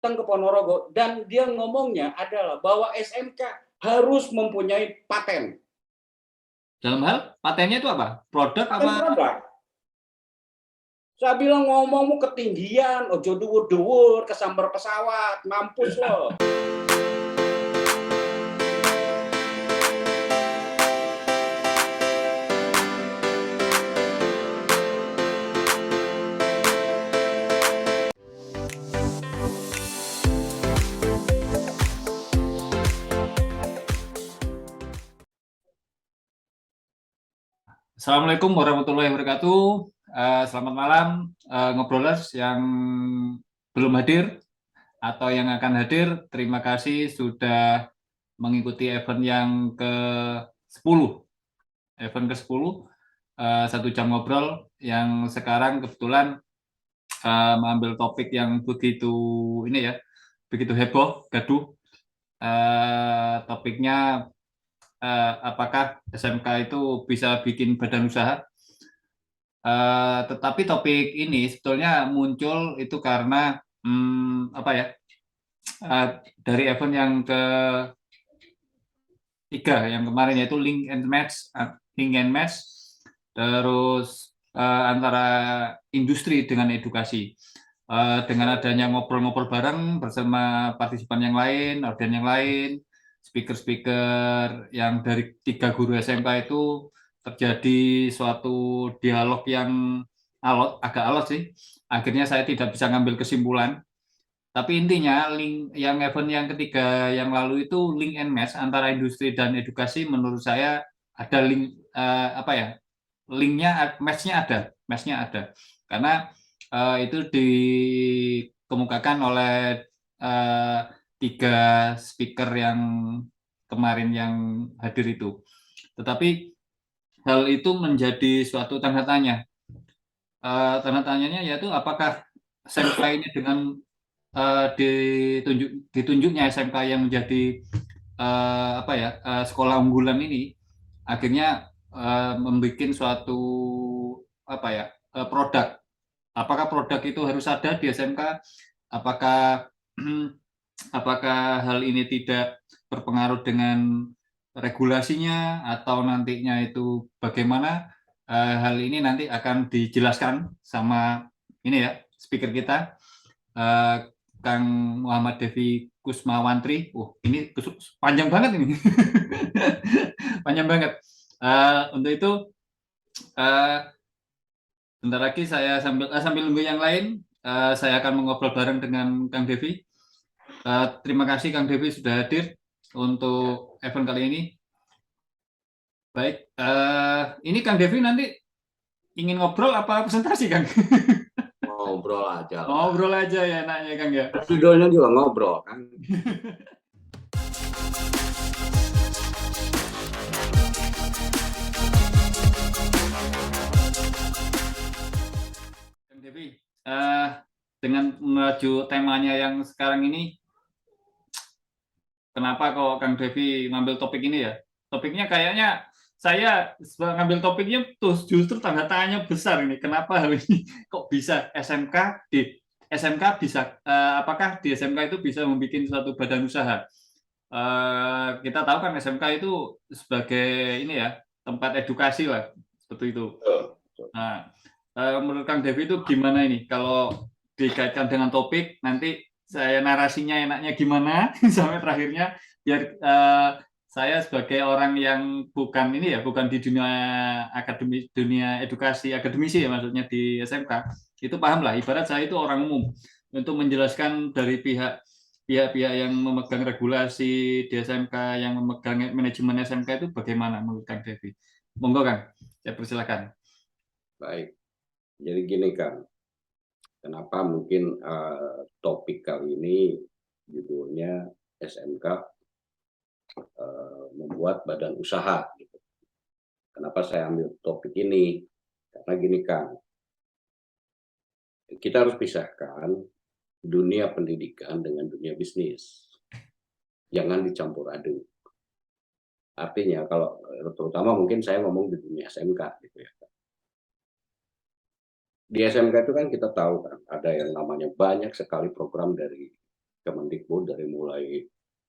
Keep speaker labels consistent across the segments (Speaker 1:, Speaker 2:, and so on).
Speaker 1: datang ke Ponorogo dan dia ngomongnya adalah bahwa SMK harus mempunyai paten.
Speaker 2: Dalam hal patennya itu apa? Produk apa?
Speaker 1: Produk. Saya bilang ngomongmu ketinggian, ojo dhuwur-dhuwur, kesambar pesawat, mampus loh.
Speaker 2: Assalamualaikum warahmatullahi wabarakatuh. Selamat malam, ngobrolers yang belum hadir atau yang akan hadir. Terima kasih sudah mengikuti event yang ke-10. Event ke-10, 1 jam ngobrol, yang sekarang kebetulan mengambil topik yang begitu heboh, gaduh. Topiknya apakah SMK itu bisa bikin badan usaha? Tetapi topik ini sebetulnya muncul itu karena dari event yang ke-3 yang kemarin, yaitu link and match, terus antara industri dengan edukasi. Dengan adanya ngobrol-ngobrol bareng bersama partisipan yang lain, audien yang lain, speaker-speaker yang dari 3 guru SMK itu, terjadi suatu dialog yang agak alot sih. Akhirnya saya tidak bisa ngambil kesimpulan. Tapi intinya event yang ketiga yang lalu itu link and match antara industri dan edukasi. Menurut saya ada matchnya ada. Karena itu dikemukakan oleh 3 speaker yang kemarin yang hadir itu. Tetapi hal itu menjadi suatu tanda tanya. Tanda tanyanya yaitu apakah SMK ini dengan ditunjuknya SMK yang menjadi sekolah unggulan ini akhirnya membuat suatu produk. Apakah produk itu harus ada di SMK? Apakah hal ini tidak berpengaruh dengan regulasinya atau nantinya itu bagaimana? Hal ini nanti akan dijelaskan sama speaker kita, Kang Muhammad Devi Kusmawantri. Ini panjang banget ini. Panjang banget. Untuk itu bentar lagi saya sambil nunggu yang lain, saya akan mengobrol bareng dengan Kang Devi. Terima kasih Kang Devi sudah hadir untuk event kali ini. Baik, ini Kang Devi nanti ingin ngobrol apa presentasi, Kang?
Speaker 1: Ngobrol aja.
Speaker 2: Ngobrol aja ya enaknya, Kang ya.
Speaker 1: Judulnya juga ngobrol kan.
Speaker 2: Kang Devi, dengan menuju temanya yang sekarang ini, kenapa kok Kang Devi ngambil topik ini ya? Topiknya kayaknya saya ngambil topiknya justru tanda tanya besar ini. Kenapa hal ini kok bisa apakah di SMK itu bisa membuat suatu badan usaha? Kita tahu kan SMK itu sebagai tempat edukasi lah, seperti itu. Nah, menurut Kang Devi itu gimana ini kalau dikaitkan dengan topik, nanti saya narasinya enaknya gimana sampai terakhirnya, biar saya sebagai orang yang bukan di dunia edukasi, akademisi ya maksudnya di SMK, itu paham lah, ibarat saya itu orang umum untuk menjelaskan dari pihak-pihak yang memegang regulasi di SMK, yang memegang manajemen SMK itu bagaimana menurut Kang Devi. Monggo Kang, saya persilakan.
Speaker 1: Baik, jadi gini Kang, kenapa mungkin topik kali ini judulnya SMK membuat badan usaha gitu. Kenapa saya ambil topik ini? Karena gini Kang, kita harus pisahkan dunia pendidikan dengan dunia bisnis. Jangan dicampur aduk. Artinya kalau terutama mungkin saya ngomong di dunia SMK gitu ya. Di SMK itu kan kita tahu kan ada yang namanya banyak sekali program dari Kemendikbud, dari mulai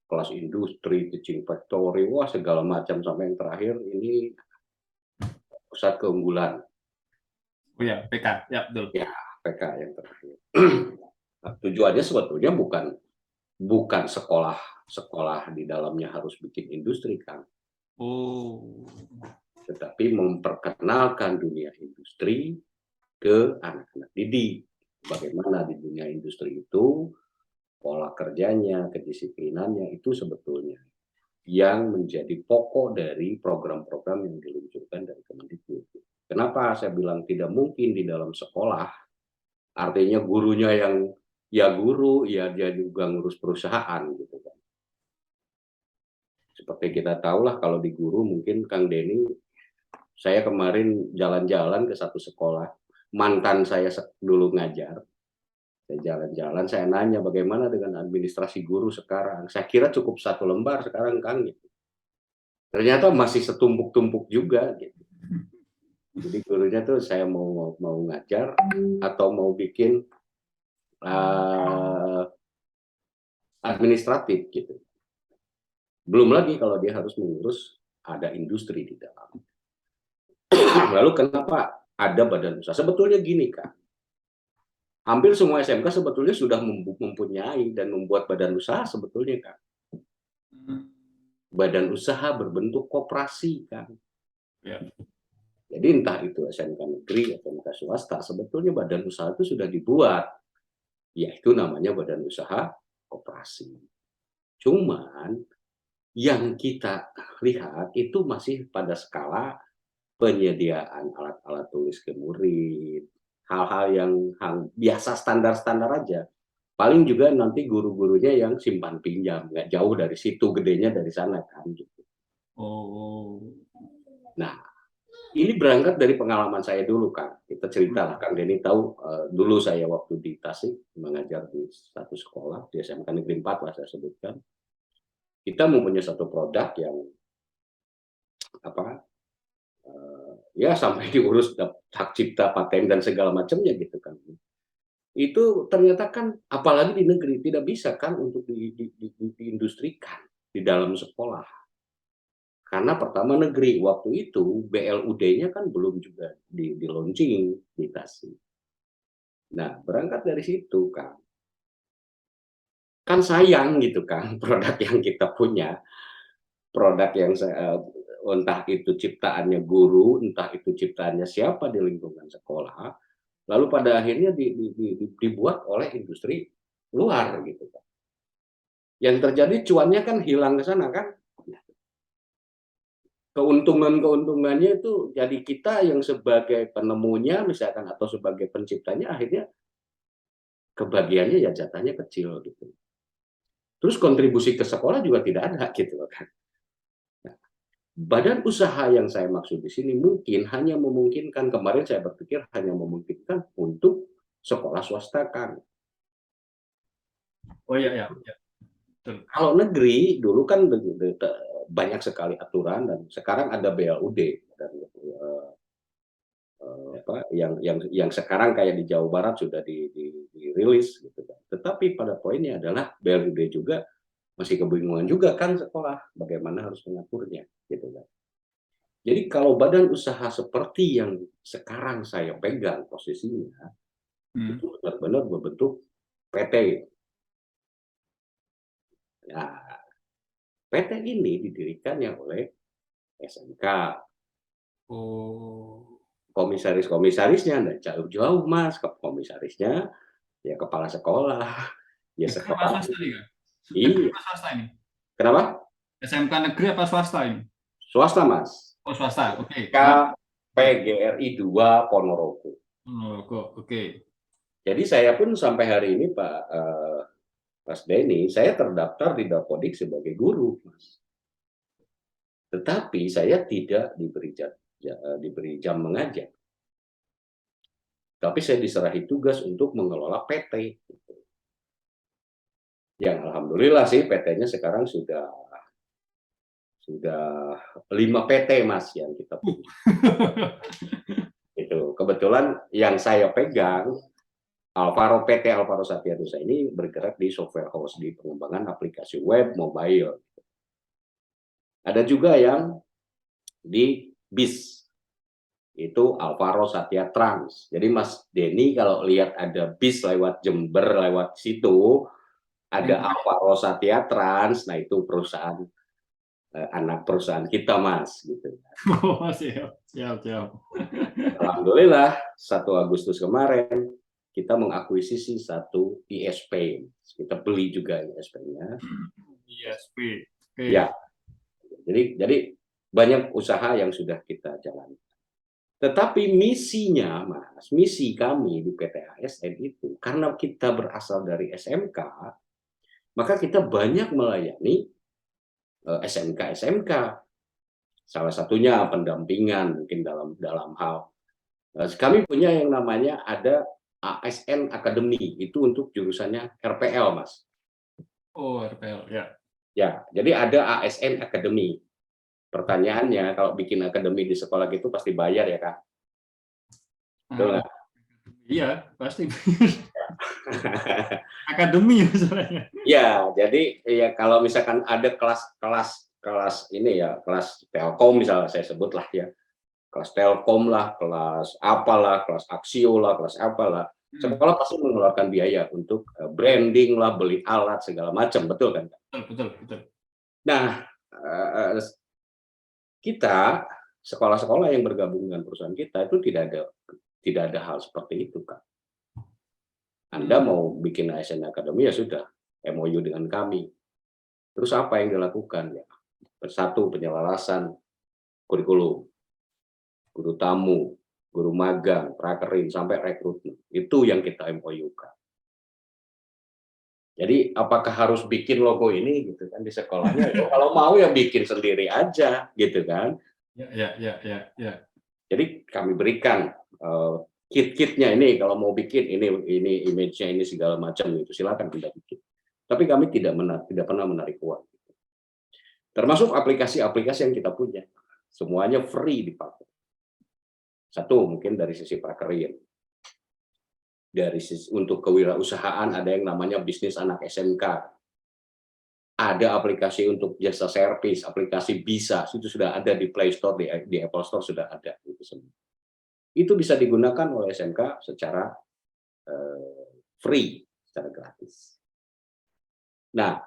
Speaker 1: kelas industri, teaching factory, wah segala macam, sampai yang terakhir ini pusat keunggulan.
Speaker 2: Oh ya, PK, ya betul.
Speaker 1: Ya, PK yang terakhir. Nah, tujuannya sebetulnya bukan sekolah di dalamnya harus bikin industri kan,
Speaker 2: Oh,
Speaker 1: tetapi memperkenalkan dunia industri ke anak-anak didik. Bagaimana di dunia industri itu pola kerjanya, kedisiplinannya itu sebetulnya yang menjadi pokok dari program-program yang diluncurkan dari Kemendikbud. Kenapa saya bilang tidak mungkin di dalam sekolah? Artinya gurunya yang ya guru, ya dia juga ngurus perusahaan gitu kan. Seperti kita tahu lah kalau di guru mungkin Kang Denny, saya kemarin jalan-jalan ke satu sekolah, mantan saya dulu ngajar, saya jalan-jalan, saya nanya bagaimana dengan administrasi guru sekarang. Saya kira cukup 1 lembar sekarang Kang. Gitu. Ternyata masih setumpuk-tumpuk juga. Gitu. Jadi gurunya tuh saya mau ngajar atau mau bikin administratif gitu. Belum lagi kalau dia harus mengurus ada industri di dalam. Lalu kenapa ada badan usaha? Sebetulnya gini Kak, hampir semua SMK sebetulnya sudah mempunyai dan membuat badan usaha sebetulnya Kak. Badan usaha berbentuk koperasi kan.
Speaker 2: ya.
Speaker 1: Jadi entah itu SMK negeri atau SMK swasta, sebetulnya badan usaha itu sudah dibuat, yaitu namanya badan usaha koperasi. Cuman yang kita lihat itu masih pada skala penyediaan alat-alat tulis ke murid, hal-hal yang biasa standar-standar aja. Paling juga nanti guru-gurunya yang simpan pinjam, nggak jauh dari situ, gedenya dari sana kan. Gitu.
Speaker 2: Oh.
Speaker 1: Nah, ini berangkat dari pengalaman saya dulu Kang. Kita cerita lah, Kang Denny tahu dulu saya waktu di Tasik mengajar di satu sekolah di SMK Negeri 4 lah saya sebutkan. Kita mempunyai satu produk yang ya sampai diurus hak cipta, paten dan segala macamnya gitu kan. Itu ternyata kan apalagi di negeri tidak bisa kan untuk diindustrikan di dalam sekolah. Karena pertama negeri waktu itu BLUD-nya kan belum juga di launching di Tasik. Nah, berangkat dari situ kan sayang gitu kan produk yang kita punya, produk yang entah itu ciptaannya guru, entah itu ciptaannya siapa di lingkungan sekolah, lalu pada akhirnya dibuat oleh industri luar gitu kan. Yang terjadi cuannya kan hilang ke sana kan. Keuntungannya itu jadi kita yang sebagai penemunya misalkan atau sebagai penciptanya akhirnya kebagiannya ya jatahnya kecil gitu. Terus kontribusi ke sekolah juga tidak ada gitu kan. Nah, badan usaha yang saya maksud di sini mungkin hanya memungkinkan, kemarin saya berpikir hanya memungkinkan untuk sekolah swasta kan.
Speaker 2: Oh ya, ya. Betul.
Speaker 1: Kalau negeri dulu kan banyak sekali aturan dan sekarang ada BLUD dan yang sekarang kayak di Jawa Barat sudah dirilis gitu kan. Tetapi pada poinnya adalah BLUD juga masih kebingungan juga kan sekolah bagaimana harus mengaturnya gitu kan. Jadi kalau badan usaha seperti yang sekarang saya pegang posisinya itu benar-benar berbentuk PT. Nah, PT ini didirikannya oleh SMK.
Speaker 2: Oh.
Speaker 1: Komisaris-komisarisnya nggak jauh-jauh Mas, komisarisnya ya kepala sekolah, ya
Speaker 2: Negeri apa
Speaker 1: sekolah.
Speaker 2: swasta nih, Kak? Negeri
Speaker 1: Iya.
Speaker 2: apa swasta ini?
Speaker 1: Kenapa?
Speaker 2: SMK negeri apa swasta ini?
Speaker 1: Swasta Mas.
Speaker 2: Oh, swasta. Oke.
Speaker 1: KPGRI 2 Ponorogo.
Speaker 2: Oh, kok. Oke.
Speaker 1: Jadi saya pun sampai hari ini Pak Mas Denny, saya terdaftar di Dapodik sebagai guru, Mas. Tetapi saya tidak diberi jam mengajar. Tapi saya diserahi tugas untuk mengelola PT. Yang alhamdulillah sih PT-nya sekarang sudah 5 PT Mas yang kita punya. Itu kebetulan yang saya pegang Alvaro PT Alvaro Satya Nusa ini bergerak di software house, di pengembangan aplikasi web, mobile. Ada juga yang di BIS, itu Alvaro Satya Trans. Jadi Mas Denny kalau lihat ada BIS lewat Jember, lewat situ, ada Alvaro Satya Trans, nah itu perusahaan anak perusahaan kita, Mas, gitu.
Speaker 2: Oh, siap, siap, siap.
Speaker 1: Alhamdulillah 1 Agustus kemarin kita mengakuisisi satu ISP. Kita beli juga ISP-nya.
Speaker 2: ISP.
Speaker 1: Ya. Jadi banyak usaha yang sudah kita jalankan. Tetapi misinya, Mas, misi kami di PT ASN itu, karena kita berasal dari SMK, maka kita banyak melayani SMK-SMK. Salah satunya pendampingan mungkin dalam hal kami punya yang namanya ada ASN Academy, itu untuk jurusannya RPL, Mas.
Speaker 2: Oh, RPL, ya.
Speaker 1: Ya, jadi ada ASN Academy. Pertanyaannya, kalau bikin akademi di sekolah gitu pasti bayar ya, Kak? Betul nggak?
Speaker 2: Iya, pasti. Akademi masalahnya.
Speaker 1: Ya, jadi ya kalau misalkan ada kelas ini ya, kelas Telkom misalnya saya sebutlah ya, kelas Telkom lah, kelas apalah, kelas Aksio lah, kelas apalah, sekolah pasti mengeluarkan biaya untuk branding lah, beli alat segala macam, betul kan?
Speaker 2: Betul.
Speaker 1: Nah, kita sekolah-sekolah yang bergabung dengan perusahaan kita itu tidak ada hal seperti itu, Kak. Anda mau bikin ASN Academy ya sudah, MOU dengan kami. Terus apa yang dilakukan? Ya, satu, penyelarasan kurikulum, guru tamu, guru magang, prakerin, sampai rekrutmen. Itu yang kita MOU-kan. Jadi apakah harus bikin logo ini gitu kan di sekolahnya? Kalau mau ya bikin sendiri aja gitu kan.
Speaker 2: Ya.
Speaker 1: Jadi kami berikan kit-kitnya ini, kalau mau bikin ini image-nya ini segala macam itu silakan Anda bikin. Tapi kami tidak pernah menarik uang. Termasuk aplikasi-aplikasi yang kita punya, semuanya free dipakai. Satu mungkin dari sisi prakerja, dari sisi untuk kewirausahaan ada yang namanya bisnis anak SMK. Ada aplikasi untuk jasa servis, aplikasi bisa itu sudah ada di Play Store, di Apple Store sudah ada itu semua. Itu bisa digunakan oleh SMK secara free, secara gratis. Nah,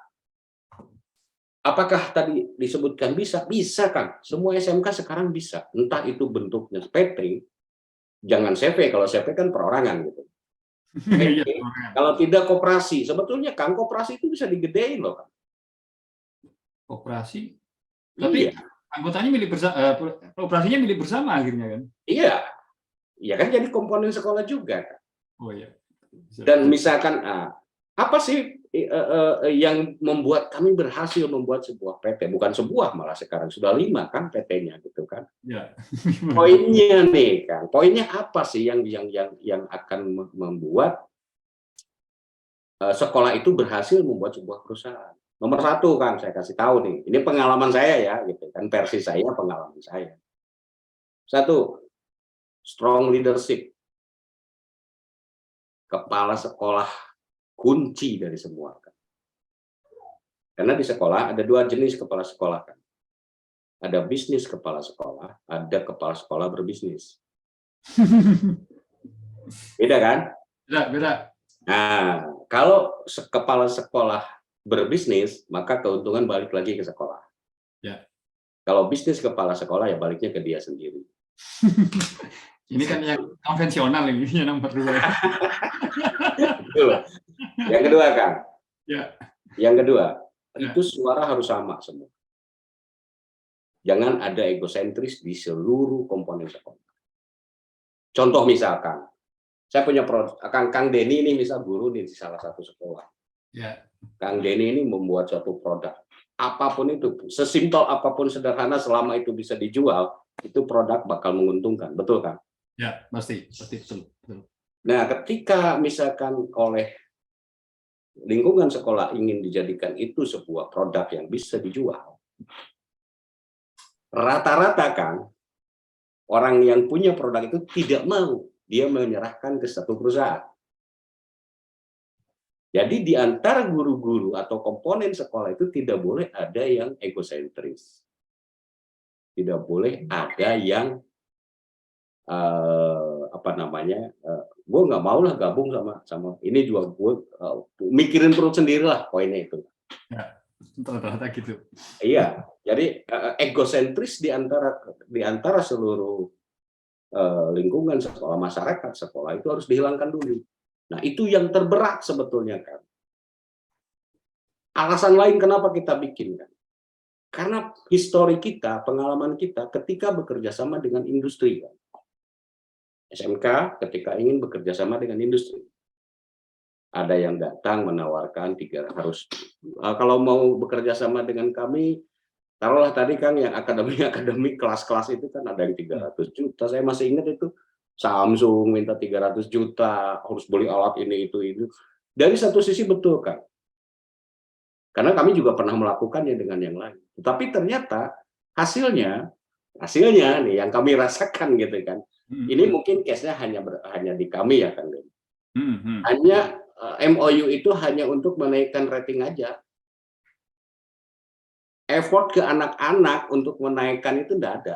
Speaker 1: apakah tadi disebutkan bisa? Bisa, kan? Semua SMK sekarang bisa. Entah itu bentuknya PT, jangan CV, kalau CV kan perorangan gitu. PT, kalau tidak koperasi, sebetulnya kan koperasi itu bisa digedein loh, kan?
Speaker 2: Koperasi? Tapi anggotanya milik bersama, operasinya milik bersama akhirnya kan?
Speaker 1: Iya, ya kan jadi komponen sekolah juga, kan?
Speaker 2: Oh iya.
Speaker 1: Dan misalkan apa sih yang membuat kami berhasil membuat sebuah PT, bukan sebuah, malah sekarang sudah 5 kan PT-nya gitu kan.
Speaker 2: Ya.
Speaker 1: Poinnya nih kan, poinnya apa sih yang akan membuat sekolah itu berhasil membuat sebuah perusahaan? Nomor 1 kan saya kasih tahu nih, ini pengalaman saya ya gitu kan, versi saya, pengalaman saya. 1, strong leadership. Kepala sekolah kunci dari semua, kan. Karena di sekolah ada 2 jenis kepala sekolah, kan. Ada bisnis kepala sekolah, ada kepala sekolah berbisnis. Beda kan?
Speaker 2: Beda.
Speaker 1: Nah, kalau kepala sekolah berbisnis, maka keuntungan balik lagi ke sekolah.
Speaker 2: Ya.
Speaker 1: Kalau bisnis kepala sekolah ya baliknya ke dia sendiri.
Speaker 2: Ini kan yang konvensional ini, yang nomor 2.
Speaker 1: Yang kedua, kan?
Speaker 2: Ya.
Speaker 1: Yang kedua, itu suara harus sama semua. Jangan ada egosentris di seluruh komponen sekolah. Contoh misalkan, saya punya Kang Denny ini misal guru di salah satu sekolah.
Speaker 2: Ya.
Speaker 1: Kang Denny ini membuat suatu produk. Apapun itu, sesimpel apapun sederhana selama itu bisa dijual, itu produk bakal menguntungkan, betul kan?
Speaker 2: Ya, pasti betul.
Speaker 1: Nah, ketika misalkan oleh lingkungan sekolah ingin dijadikan itu sebuah produk yang bisa dijual, rata-rata kan orang yang punya produk itu tidak mau dia menyerahkan ke satu perusahaan. Jadi di antara guru-guru atau komponen sekolah itu tidak boleh ada yang egosentris. Tidak boleh ada yang apa namanya, gue nggak mau lah gabung sama ini juga gue mikirin perut sendiri lah poinnya itu.
Speaker 2: Ya, rata-rata gitu.
Speaker 1: Iya, jadi egosentris di antara seluruh lingkungan sekolah, masyarakat sekolah itu harus dihilangkan dulu. Nah itu yang terberat sebetulnya kan. Alasan lain kenapa kita bikin kan? Karena histori kita, pengalaman kita ketika bekerja sama dengan industri kan. SMK ketika ingin bekerja sama dengan industri. Ada yang datang menawarkan kalau mau bekerja sama dengan kami, taruhlah tadi kan yang akademik kelas-kelas itu kan ada yang 300 juta. Saya masih ingat itu Samsung minta 300 juta, harus beli alat ini itu. Dari satu sisi betul kan. Karena kami juga pernah melakukannya dengan yang lain. Tapi ternyata hasilnya nih yang kami rasakan gitu kan. Ini mungkin case-nya hanya di kami ya kan. Hanya MOU itu hanya untuk menaikkan rating aja. Effort ke anak-anak untuk menaikkan itu tidak ada.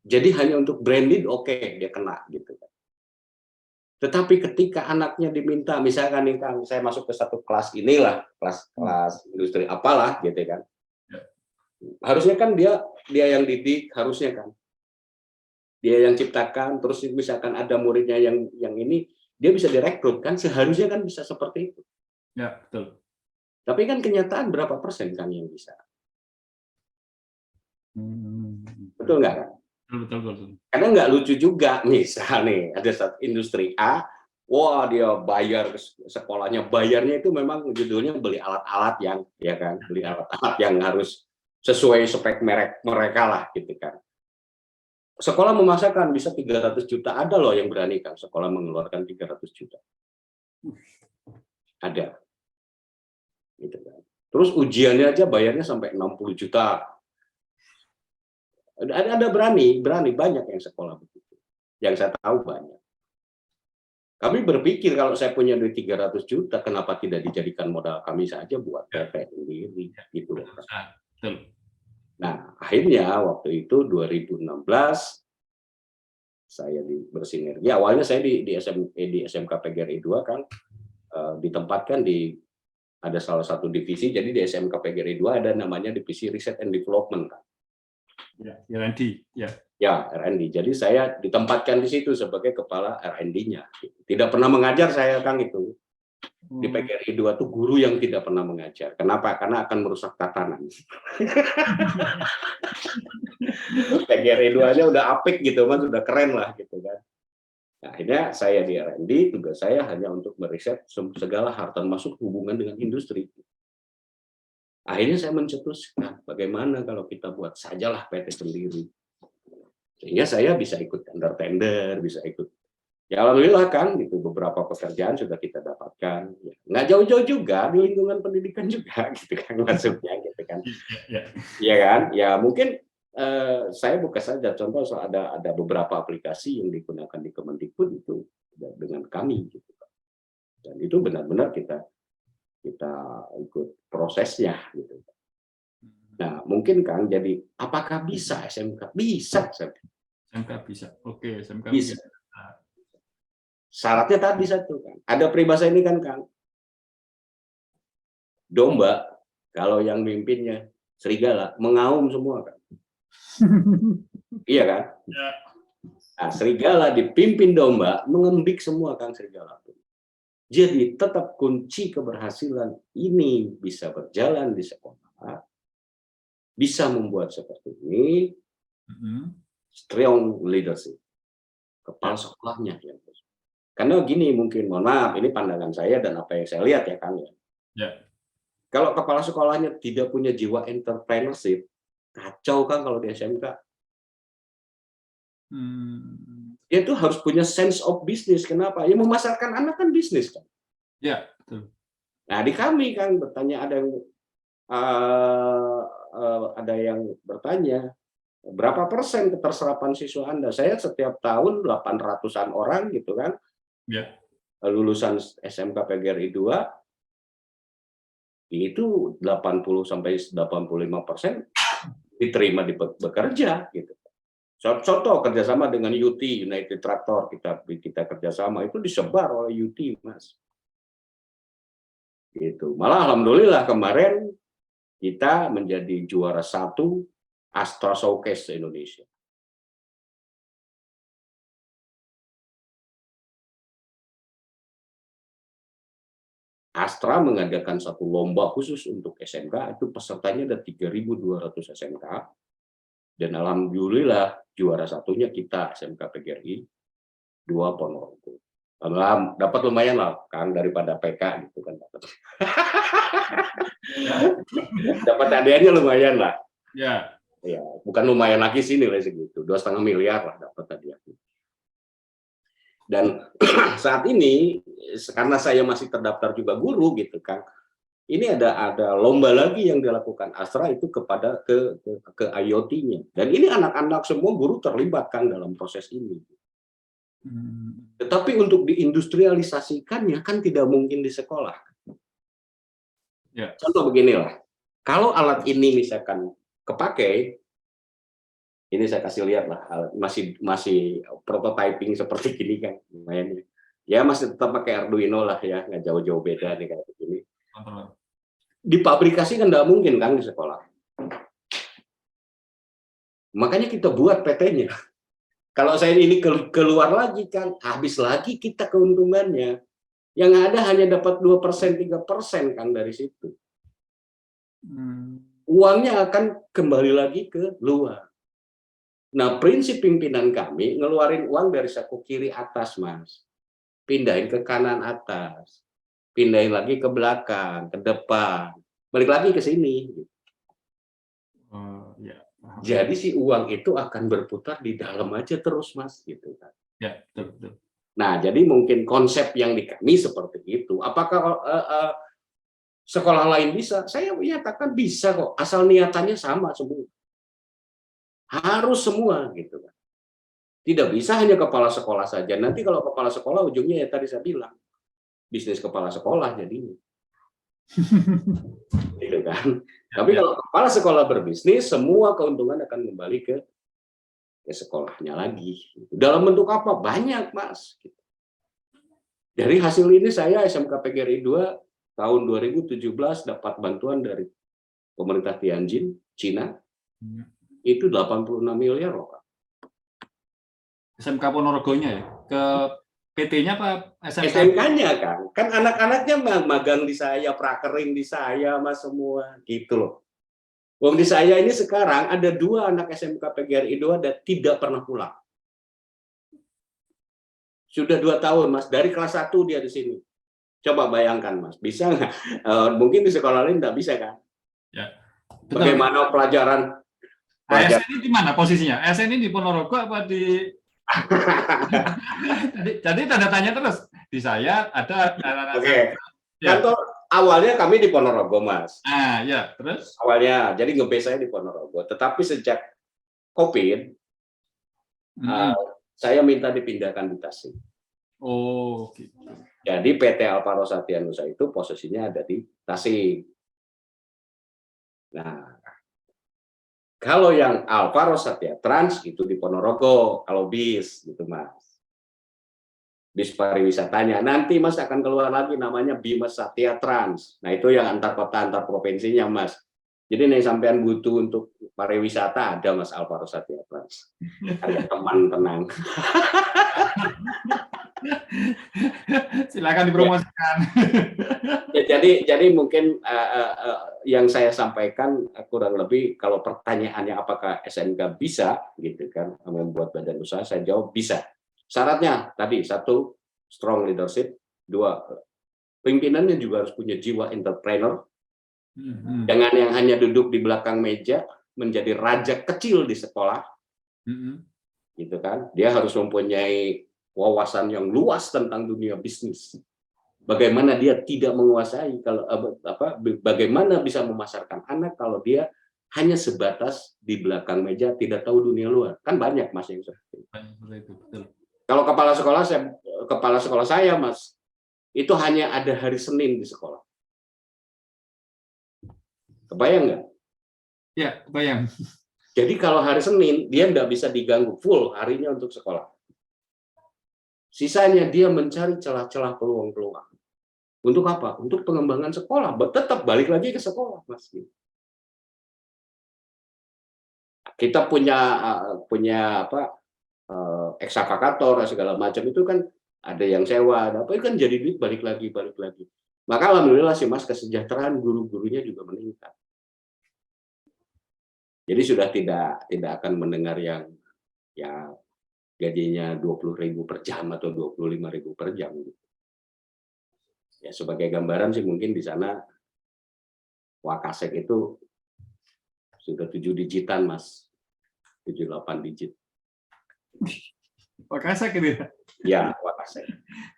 Speaker 1: Jadi hanya untuk branded oke, dia kena gitu kan. Tetapi ketika anaknya diminta, misalkan nih Kang, saya masuk ke satu kelas inilah, kelas industri apalah gitu kan. Harusnya kan dia yang didik, harusnya kan. Dia yang ciptakan, terus misalkan ada muridnya yang ini, dia bisa direkrut kan, seharusnya kan bisa seperti itu.
Speaker 2: Ya, betul.
Speaker 1: Tapi kan kenyataan berapa persen kan yang bisa? Betul nggak kan?
Speaker 2: Betul.
Speaker 1: Karena nggak lucu juga, misal nih ada satu industri A, wah dia bayar sekolahnya, bayarnya itu memang judulnya beli alat-alat yang, ya kan, beli alat-alat yang harus sesuai spek mereka lah gitu kan. Sekolah memaksakan bisa 300 juta, ada loh yang berani kan sekolah mengeluarkan 300 juta. Ada. Gitu kan. Terus ujiannya aja bayarnya sampai 60 juta. Ada berani banyak yang sekolah begitu. Yang saya tahu banyak. Kami berpikir kalau saya punya duit 300 juta, kenapa tidak dijadikan modal kami saja buat PT sendiri gitu. Nah, akhirnya waktu itu 2016 saya bersinergi. Awalnya saya di SMK PGRI 2 kan ditempatkan ada salah satu divisi. Jadi di SMK PGRI 2 ada namanya divisi Research and Development kan.
Speaker 2: Ya, R&D, ya.
Speaker 1: Ya, R&D. Jadi saya ditempatkan di situ sebagai kepala R&D-nya. Tidak pernah mengajar saya Kang itu. Di PGRI 2 tuh guru yang tidak pernah mengajar. Kenapa? Karena akan merusak tatanan. PGRI 2-nya udah apik gitu, kan sudah keren lah gitu kan. Nah, akhirnya saya di R&D, tugas saya hanya untuk meriset segala hal termasuk hubungan dengan industri. Akhirnya saya mencetuskan bagaimana kalau kita buat sajalah PT sendiri. Sehingga saya bisa ikut tender, bisa ikut. Ya alhamdulillah kan, gitu beberapa pekerjaan sudah kita dapatkan. Ya, nggak jauh-jauh juga di lingkungan pendidikan juga, gitu kan maksudnya, gitu kan. Iya kan? Ya mungkin saya buka saja contoh ada beberapa aplikasi yang digunakan di Kemendikbud itu dengan kami, gitu. Dan itu benar-benar kita ikut prosesnya, gitu. Nah mungkin Kang, jadi apakah bisa SMK? Bisa.
Speaker 2: SMK bisa. Oke, SMK
Speaker 1: bisa. Syaratnya tadi satu kan, ada peribahasa ini kan Kang, domba kalau yang mimpinnya serigala mengaum semua kan. Iya kan?
Speaker 2: Ya.
Speaker 1: Nah, serigala dipimpin domba mengembik semua Kang serigala. Jadi tetap kunci keberhasilan ini bisa berjalan di sekolah, bisa membuat seperti ini, strong leadership, kepala sekolahnya. Karena gini mungkin, mohon maaf, ini pandangan saya dan apa yang saya lihat ya Kang ya. Kalau kepala sekolahnya tidak punya jiwa entrepreneurship, kacau kan kalau di SMK. Dia tuh harus punya sense of business. Kenapa? Ya memasarkan anak kan bisnis kan.
Speaker 2: Ya, betul.
Speaker 1: Nah di kami kan bertanya, ada yang bertanya, berapa persen keterserapan siswa Anda? Saya setiap tahun 800-an orang gitu kan.
Speaker 2: Ya.
Speaker 1: lulusan SMK PGRI 2 itu 80-85% diterima bekerja gitu. Contoh kerjasama dengan UT, United Tractor, kita kerjasama itu disebar oleh UT, Mas. Gitu. Malah alhamdulillah kemarin kita menjadi juara 1 Astra Showcase Indonesia. Astra mengadakan satu lomba khusus untuk SMK, itu pesertanya ada 3.200 SMK, dan alhamdulillah juara satunya kita SMK PGRI 2 Ponorogo. Dapat lumayan lah, Kang, daripada PK gitu kan. Dapat hadiahnya lumayan lah.
Speaker 2: Ya.
Speaker 1: Ya, bukan lumayan lagi sih nilai segitu, 2,5 miliar lah dapat hadiahnya. Dan saat ini karena saya masih terdaftar juga guru gitu kan, ini ada lomba lagi yang dilakukan Astra itu kepada ke IoT-nya, dan ini anak-anak semua guru terlibat kan dalam proses ini. Tetapi untuk diindustrialisasikannya kan tidak mungkin di sekolah.
Speaker 2: Ya.
Speaker 1: Contoh beginilah, kalau alat ini misalkan kepakai, ini saya kasih lihat lah, masih prototyping seperti ini kan, lumayan ya, masih tetap pakai Arduino lah ya, nggak jauh-jauh beda nih kayak begini. Di pabrikasi kan nggak mungkin kan di sekolah. Makanya kita buat PT-nya. Kalau saya ini keluar lagi kan, habis lagi kita keuntungannya. Yang ada hanya dapat 2%, 3% kan dari situ. Uangnya akan kembali lagi ke luar. Nah, prinsip pimpinan kami ngeluarin uang dari saku kiri atas, Mas. Pindahin ke kanan atas. Pindahin lagi ke belakang, ke depan. Balik lagi ke sini.
Speaker 2: Ya.
Speaker 1: Jadi si uang itu akan berputar di dalam aja terus, Mas, gitu kan.
Speaker 2: Ya, betul.
Speaker 1: Nah, jadi mungkin konsep yang di kami seperti itu. Apakah sekolah lain bisa? Saya menyatakan bisa kok, asal niatannya sama semua. Harus semua gitu kan. Tidak bisa hanya kepala sekolah saja. Nanti kalau kepala sekolah ujungnya ya tadi saya bilang, bisnis kepala sekolah jadinya. Gitu kan. Tapi kalau kepala sekolah berbisnis, semua keuntungan akan kembali ke sekolahnya lagi. Dalam bentuk apa? Banyak, Mas. Dari hasil ini saya SMK PGRI 2 tahun 2017 dapat bantuan dari pemerintah Tianjin, Cina. Itu 86 miliar loh, Kak.
Speaker 2: SMK Ponorogonya ya? Ke PT-nya apa SMK?
Speaker 1: SMK-nya kan. Kan anak-anaknya magang di saya, prakering di saya, Mas, semua. Gitu loh. Wong di saya ini sekarang ada 2 anak SMK PGRI 2 dan tidak pernah pulang. Sudah 2 tahun, Mas. Dari kelas 1 dia di sini. Coba bayangkan, Mas. Bisa nggak? Mungkin di sekolah lain nggak bisa, kan?
Speaker 2: Ya.
Speaker 1: Betul. Bagaimana pelajaran?
Speaker 2: ASN ini di mana posisinya? ASN ini di Ponorogo apa di... jadi tanda tanya terus. Di saya ada...
Speaker 1: Oke. Kantor awalnya kami di Ponorogo, Mas.
Speaker 2: Ya, terus?
Speaker 1: Awalnya, jadi nge-base saya di Ponorogo. Tetapi sejak COVID, saya minta dipindahkan di Tasik.
Speaker 2: Oh, gitu.
Speaker 1: Jadi PT Alvaro Satya Nusa itu posisinya ada di Tasik. Nah, kalau yang Alvaro Satya Trans itu di Ponorogo, kalau bis gitu, Mas. Bis pariwisatanya. Nanti Mas akan keluar lagi namanya Bima Satya Trans. Nah, itu yang antar kota, antar provinsinya, Mas. Jadi nih sampean butuh untuk pariwisata ada Mas Alvaro Satya Trans. Ada teman tenang.
Speaker 2: Silakan dipromosikan.
Speaker 1: Jadi mungkin yang saya sampaikan kurang lebih, kalau pertanyaannya apakah SMK bisa gitu kan membuat badan usaha, saya jawab bisa. Syaratnya tadi 1, strong leadership, 2, pimpinannya juga harus punya jiwa entrepreneur. Jangan yang hanya duduk di belakang meja menjadi raja kecil di sekolah. Gitu kan. Dia harus mempunyai wawasan yang luas tentang dunia bisnis. Bagaimana dia tidak menguasai, kalau bagaimana bisa memasarkan anak kalau dia hanya sebatas di belakang meja tidak tahu dunia luar. Kan banyak, Mas, yang seperti itu. Kalau kepala sekolah saya, Mas, itu hanya ada hari Senin di sekolah. Kebayang nggak?
Speaker 2: Ya, bayang.
Speaker 1: Jadi kalau hari Senin, dia nggak bisa diganggu full harinya untuk sekolah. Sisanya dia mencari celah-celah peluang-peluang. Untuk apa? Untuk pengembangan sekolah. Tetap balik lagi ke sekolah, Mas. Kita punya apa, eksakavator segala macam itu kan ada yang sewa, ada apa, itu kan jadi duit balik lagi. Maka alhamdulillah sih Mas, kesejahteraan guru-gurunya juga meningkat. Jadi sudah tidak akan mendengar yang ya gajinya 20.000 per jam atau 25.000 per jam. Ya sebagai gambaran sih mungkin di sana Wakasek itu sudah 7 digitan Mas, 7-8 digit.
Speaker 2: Wakasek gitu ya?
Speaker 1: Ya,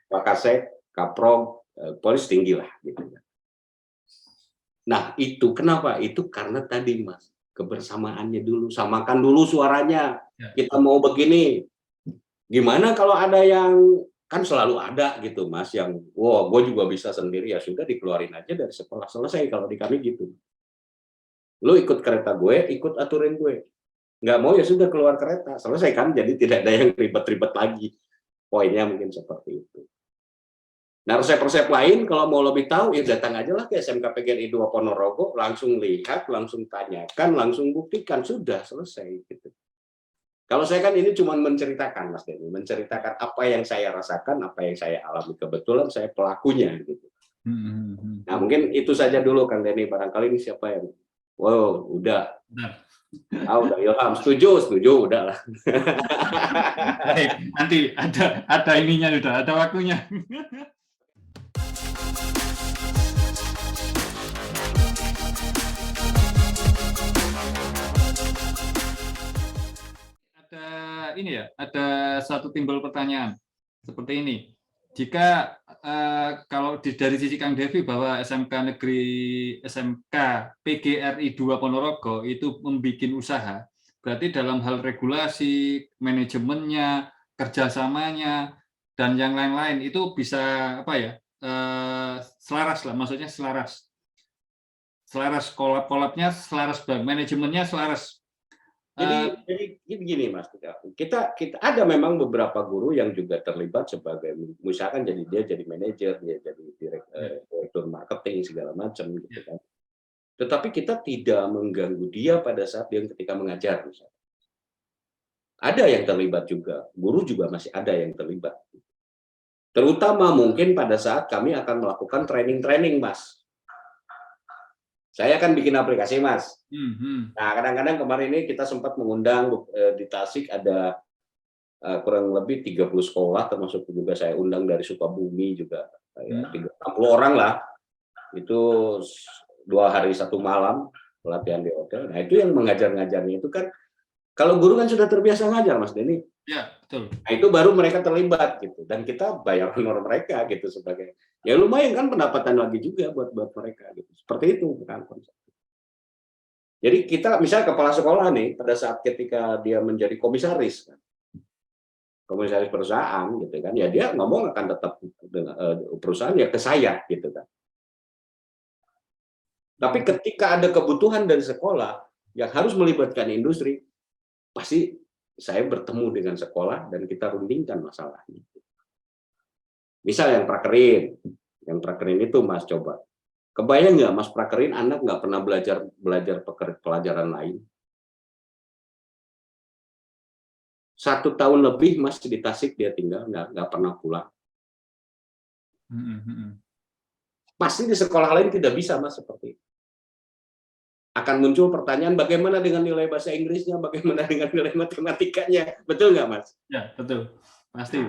Speaker 1: Wakasek, Kaprong, polis tinggi lah gitu. Nah itu kenapa? Itu karena tadi Mas, kebersamaannya dulu, samakan dulu suaranya. Kita mau begini, gimana kalau ada yang kan selalu ada gitu Mas yang wow gue juga bisa sendiri, ya sudah dikeluarin aja dari sekolah, selesai. Kalau di kami gitu, lu ikut kereta gue, ikut aturin gue, nggak mau ya sudah keluar kereta, selesai kan. Jadi tidak ada yang ribet-ribet lagi. Poinnya mungkin seperti itu. Nah, resep-resep lain kalau mau lebih tahu ya datang aja lah ke SMK PGRI 2 Ponorogo, langsung lihat, langsung tanyakan, langsung buktikan, sudah selesai gitu. Kalau saya kan ini cuma menceritakan Mas Denny, menceritakan apa yang saya rasakan, apa yang saya alami, kebetulan saya pelakunya gitu. Nah, mungkin itu saja dulu Kang Denny, barangkali ini siapa yang wow, udah. Udah Ilham, setuju, udah lah.
Speaker 2: Baik, nanti ada ininya sudah, ada waktunya. Ada satu timbul pertanyaan seperti ini. Jika kalau dari sisi Kang Devi bahwa SMK PGRI 2 Ponorogo itu membuat usaha, berarti dalam hal regulasi, manajemennya, kerjasamanya, dan yang lain-lain itu bisa apa ya, selaras lah, maksudnya selaras kolab-kolabnya selaras, manajemennya selaras.
Speaker 1: Jadi begini Mas, kita ada memang beberapa guru yang juga terlibat sebagai, misalkan dia jadi manajer, dia jadi direktur marketing segala macam gitu kan. Tetapi kita tidak mengganggu dia pada saat dia ketika mengajar misalnya. Ada yang terlibat juga, guru juga masih ada yang terlibat. Terutama mungkin pada saat kami akan melakukan training Mas. Saya akan bikin aplikasi Mas. Nah kadang-kadang kemarin ini kita sempat mengundang di Tasik ada kurang lebih 30 sekolah, termasuk juga saya undang dari Sukabumi juga, ya, 60 orang lah. Itu 2 hari 1 malam pelatihan di hotel. Nah itu yang mengajar-ngajarnya itu kan, kalau guru kan sudah terbiasa ngajar Mas Denny.
Speaker 2: Ya, betul.
Speaker 1: Nah itu baru mereka terlibat gitu, dan kita bayar honor mereka gitu sebagai, ya lumayan kan pendapatan lagi juga buat mereka gitu. Seperti itu kan konsep. Jadi kita misalnya kepala sekolah nih, pada saat ketika dia menjadi komisaris perusahaan gitu kan, ya dia ngomong akan tetap perusahaan ya ke saya gitu kan. Tapi ketika ada kebutuhan dari sekolah yang harus melibatkan industri, pasti saya bertemu dengan sekolah dan kita rundingkan masalahnya. Misal yang prakerin itu Mas, coba kebayang nggak Mas, prakerin anak nggak pernah belajar pelajaran lain. 1 tahun lebih Mas di Tasik dia tinggal, nggak pernah pulang. Pasti di sekolah lain tidak bisa Mas seperti itu. Akan muncul pertanyaan bagaimana dengan nilai bahasa Inggrisnya, bagaimana dengan nilai matematikanya, betul nggak Mas?
Speaker 2: Ya betul, pasti.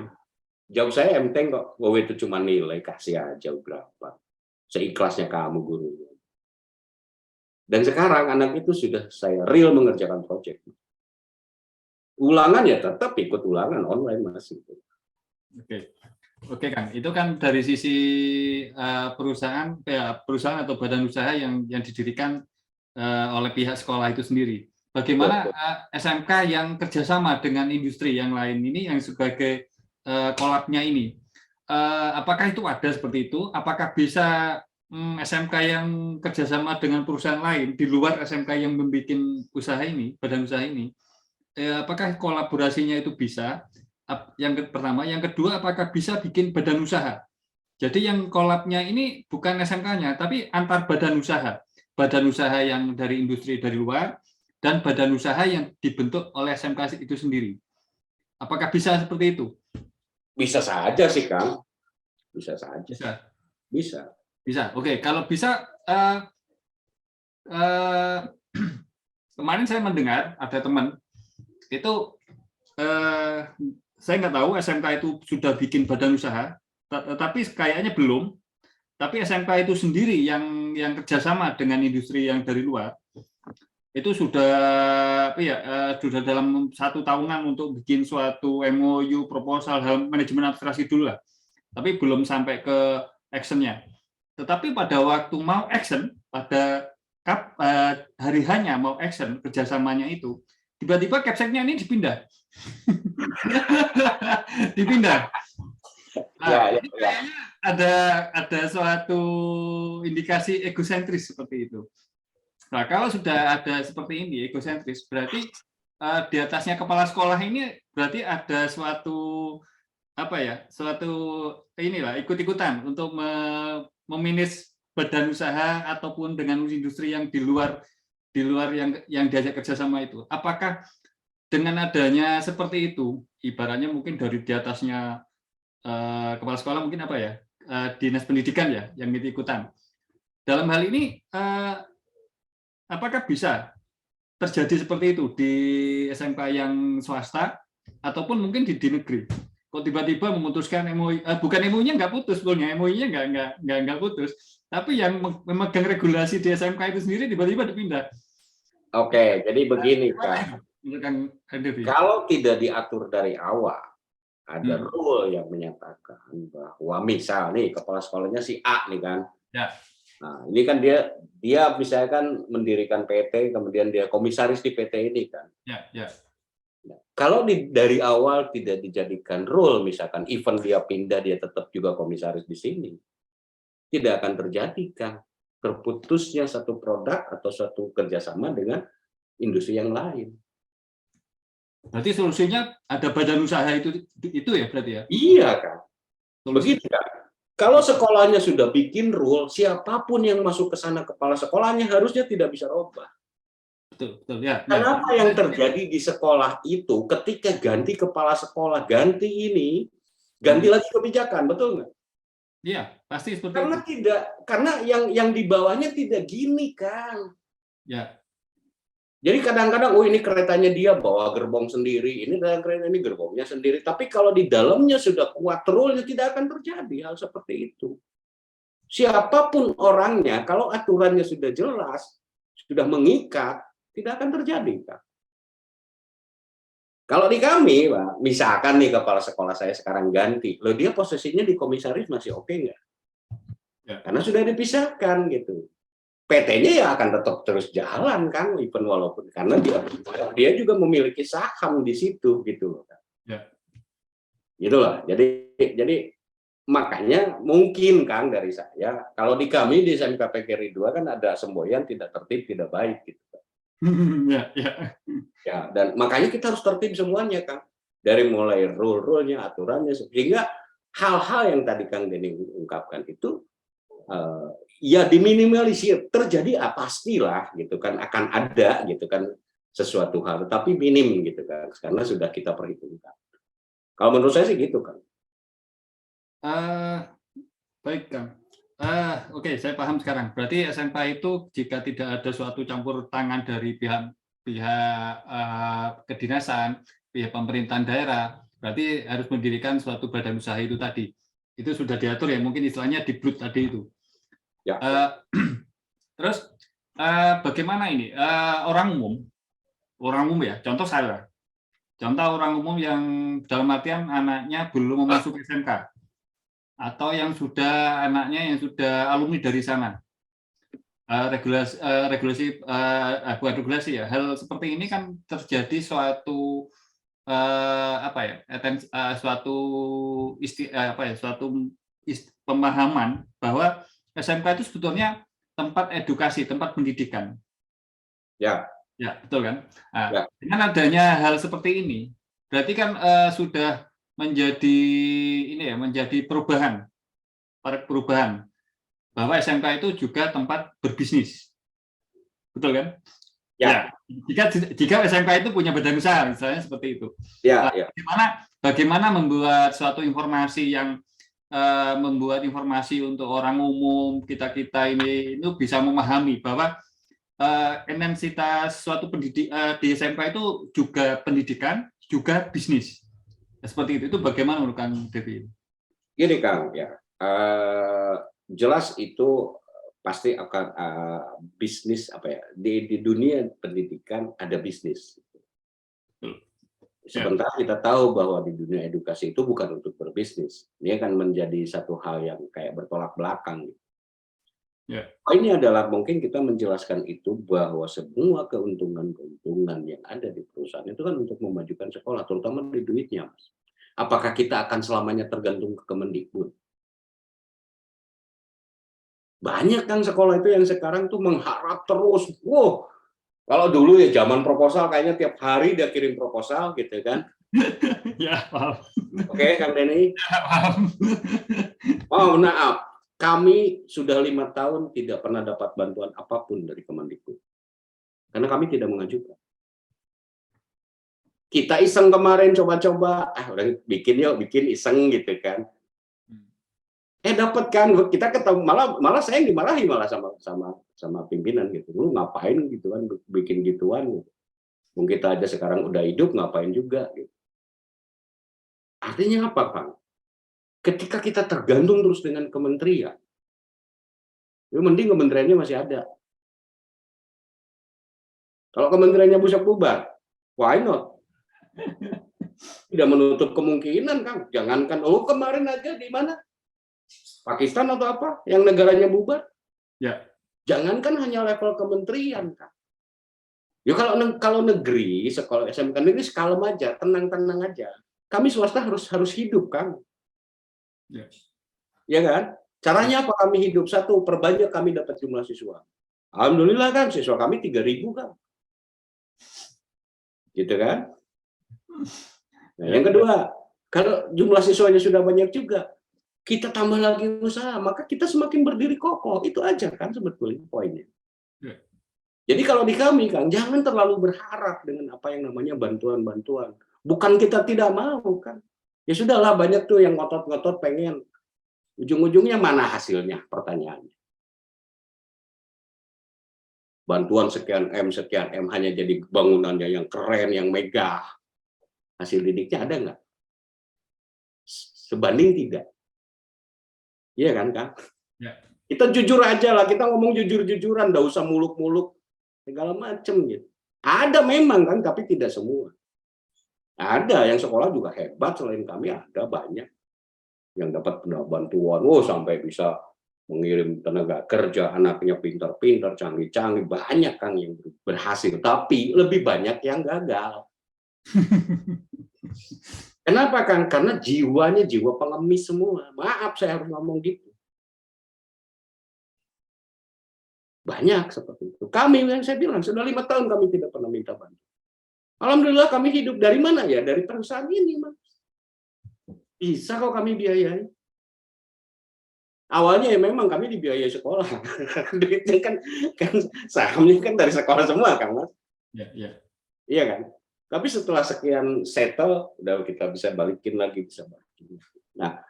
Speaker 1: Jawab saya enteng kok, oh itu cuma nilai, kasih aja berapa, seikhlasnya kamu guru. Dan sekarang anak itu sudah saya real mengerjakan proyek. Ulangan ya tetap ikut ulangan online Mas.
Speaker 2: Oke Kang, itu kan dari sisi perusahaan atau badan usaha yang didirikan oleh pihak sekolah itu sendiri. Bagaimana SMK yang kerjasama dengan industri yang lain ini yang sebagai kolabnya ini? apakah itu ada seperti itu? Apakah bisa SMK yang kerjasama dengan perusahaan lain di luar SMK yang membuat usaha ini, badan usaha ini, apakah kolaborasinya itu bisa? Yang pertama, yang kedua, apakah bisa bikin badan usaha? Jadi yang kolabnya ini bukan SMK-nya, tapi antar badan usaha. Badan usaha yang dari industri dari luar, dan badan usaha yang dibentuk oleh SMK itu sendiri. Apakah bisa seperti itu?
Speaker 1: Bisa saja sih, Kang. Bisa saja.
Speaker 2: Bisa.
Speaker 1: Bisa.
Speaker 2: Bisa. Oke, kalau bisa, kemarin saya mendengar ada teman itu, saya nggak tahu SMK itu sudah bikin badan usaha, tapi kayaknya belum. Tapi SMK itu sendiri yang kerjasama dengan industri yang dari luar itu sudah sudah dalam 1 tahunan untuk bikin suatu MOU, proposal, manajemen administrasi dulu lah. Tapi belum sampai ke action-nya. Tetapi pada waktu mau action, pada hari hanya mau action kerjasamanya itu, tiba-tiba capsek-nya ini dipindah. Dipindah. Nah, ini kayaknya ada suatu indikasi egosentris seperti itu. Nah, kalau sudah ada seperti ini, egosentris, berarti di atasnya kepala sekolah ini berarti ada suatu suatu inilah ikut-ikutan untuk memanage badan usaha ataupun dengan industri yang di luar yang diajak kerjasama itu. Apakah dengan adanya seperti itu, ibaratnya mungkin dari di atasnya kepala sekolah mungkin dinas pendidikan ya yang ikut-ikutan. Dalam hal ini apakah bisa terjadi seperti itu di SMK yang swasta ataupun mungkin di negeri? Kok tiba-tiba memutuskan MOU, bukan MOU-nya nggak putus, sebetulnya MOU-nya nggak putus, tapi yang memegang regulasi di SMK itu sendiri tiba-tiba dipindah.
Speaker 1: Oke, jadi begini, Kak. Kalau tidak diatur dari awal, ada rule yang menyatakan bahwa misal nih kepala sekolahnya si A nih kan.
Speaker 2: Ya.
Speaker 1: Nah, ini kan dia misalkan mendirikan PT, kemudian dia komisaris di PT ini kan.
Speaker 2: Ya.
Speaker 1: Nah, kalau dari awal tidak dijadikan rule, misalkan event dia pindah, dia tetap juga komisaris di sini, tidak akan terjadi kan terputusnya satu produk atau satu kerjasama dengan industri yang lain.
Speaker 2: Berarti solusinya ada badan usaha itu ya berarti ya?
Speaker 1: Iya kan. Begitu kan. Kalau sekolahnya sudah bikin rule, siapapun yang masuk ke sana kepala sekolahnya harusnya tidak bisa rubah.
Speaker 2: Betul ya.
Speaker 1: Kenapa yang terjadi di sekolah itu ketika ganti kepala sekolah, ganti lagi kebijakan, betul nggak?
Speaker 2: Iya, pasti seperti
Speaker 1: itu. Karena yang di bawahnya tidak gini, Kang.
Speaker 2: Ya.
Speaker 1: Jadi kadang-kadang, ini keretanya dia bawa gerbong sendiri, ini kereta ini gerbongnya sendiri. Tapi kalau di dalamnya sudah kuat rule-nya, tidak akan terjadi hal seperti itu. Siapapun orangnya, kalau aturannya sudah jelas, sudah mengikat, tidak akan terjadi, Kak. Kalau di kami, Pak, misalkan nih kepala sekolah saya sekarang ganti, loh dia posisinya di komisaris masih oke nggak? Ya. Karena sudah dipisahkan gitu. PT-nya ya akan tetap terus jalan kan, even walaupun karena dia juga memiliki saham di situ gitu loh kan. Ya. Gitu loh. Jadi makanya mungkin Kang dari saya, kalau di kami di SMK PGRI 2 kan ada semboyan tidak tertib, tidak baik gitu. Ya, dan makanya kita harus tertib semuanya Kang. Dari mulai rule-nya, aturannya, sehingga hal-hal yang tadi Kang Denny ungkapkan itu ya diminimalisir. Terjadi pastilah gitu kan, akan ada gitu kan sesuatu hal, tapi minim gitu kan, karena sudah kita perhitungkan. Kalau menurut saya sih gitu kan.
Speaker 2: Baik Kang. Oke, saya paham sekarang. Berarti SMK itu jika tidak ada suatu campur tangan dari pihak kedinasan, pihak pemerintahan daerah, berarti harus mendirikan suatu badan usaha itu tadi. Itu sudah diatur ya, mungkin istilahnya di BLUT tadi itu. Ya. Terus bagaimana ini orang umum ya, contoh orang umum yang dalam artian anaknya belum masuk SMK atau yang sudah alumni dari sana, regulasi ya, hal seperti ini kan terjadi suatu apa ya, suatu pemahaman bahwa SMK itu sebetulnya tempat edukasi, tempat pendidikan.
Speaker 1: Ya.
Speaker 2: Ya, betul kan? Nah,
Speaker 1: Ya.
Speaker 2: dengan adanya hal seperti ini, berarti kan sudah menjadi ini ya, menjadi perubahan bahwa SMK itu juga tempat berbisnis, betul kan?
Speaker 1: Ya.
Speaker 2: Jika SMK itu punya badan usaha, misalnya seperti itu.
Speaker 1: Ya.
Speaker 2: Nah, bagaimana membuat suatu informasi yang membuat informasi untuk orang umum, kita ini itu bisa memahami bahwa intensitas suatu di SMK itu juga pendidikan, juga bisnis. Seperti itu bagaimana menurut Kang Devi?
Speaker 1: Gini Kang, ya jelas itu pasti akan bisnis apa ya di dunia pendidikan ada bisnis. Sementara kita tahu bahwa di dunia edukasi itu bukan untuk berbisnis, dia akan menjadi satu hal yang kayak bertolak belakang. Ini adalah mungkin kita menjelaskan itu bahwa semua keuntungan yang ada di perusahaan itu kan untuk memajukan sekolah, terutama di duitnya, Mas. Apakah kita akan selamanya tergantung ke Kemendikbud? Banyak kan sekolah itu yang sekarang tuh mengharap terus, kalau dulu ya zaman proposal kayaknya tiap hari dia kirim proposal gitu kan.
Speaker 2: Ya, paham.
Speaker 1: Oke, Kang Denny.
Speaker 2: Ya, paham.
Speaker 1: Oh, maaf. Kami sudah 5 tahun tidak pernah dapat bantuan apapun dari Kemendikbud. Karena kami tidak mengajukan. Kita iseng kemarin coba-coba, udah bikin iseng gitu kan. Dapat kan, kita ketemu malah saya yang dimarahi sama pimpinan gitu. Lu ngapain gitu kan bikin gituan gitu. Mungkin kita aja sekarang udah hidup ngapain juga gitu. Artinya apa, Kang? Ketika kita tergantung terus dengan kementerian, ya mending kementeriannya masih ada. Kalau kementeriannya bubar, why not? Tidak menutup kemungkinan, Kang. Jangankan kemarin aja di mana? Pakistan atau apa yang negaranya bubar?
Speaker 2: Ya.
Speaker 1: Jangankan hanya level kementerian, Kang. Ya kalau negeri, sekolah SMK negeri kalem aja, tenang-tenang aja. Kami swasta harus hidup, Kang.
Speaker 2: Ya.
Speaker 1: Ya kan? Caranya apa kami hidup? Satu, perbanyak kami dapat jumlah siswa. Alhamdulillah kan, siswa kami 3.000 kan. Gitu kan? Nah, yang kedua, kalau jumlah siswanya sudah banyak juga, kita tambah lagi usaha, maka kita semakin berdiri kokoh. Itu aja kan sebetulnya poinnya. Jadi kalau di kami, Kang, jangan terlalu berharap dengan apa yang namanya bantuan-bantuan. Bukan kita tidak mau, kan. Ya sudahlah, banyak tuh yang ngotot-ngotot pengen. Ujung-ujungnya mana hasilnya? Pertanyaannya. Bantuan sekian M hanya jadi bangunannya yang keren, yang megah. Hasil didiknya ada nggak? Sebanding tidak. Iya kan, Kang?
Speaker 2: Ya.
Speaker 1: Kita jujur aja lah, kita ngomong jujur-jujuran, nggak usah muluk-muluk, segala macem gitu. Ada memang kan, tapi tidak semua. Ada yang sekolah juga hebat, selain kami ada banyak yang dapat bantuan, sampai bisa mengirim tenaga kerja, anaknya pintar-pintar, canggih-canggih, banyak kan yang berhasil, tapi lebih banyak yang gagal. Kenapa kan? Karena jiwanya jiwa pengemis semua. Maaf saya harus ngomong gitu. Banyak seperti itu. Kami yang saya bilang sudah 5 tahun kami tidak pernah minta bantuan. Alhamdulillah kami hidup dari mana ya? Dari perusahaan ini, Mas. Bisa kok kami biayai. Awalnya ya memang kami dibiayai sekolah. Duitnya kan sahamnya kan dari sekolah semua kan, Mas.
Speaker 2: Ya.
Speaker 1: Iya kan? Tapi setelah sekian settle, udah kita bisa balikin lagi, Nah,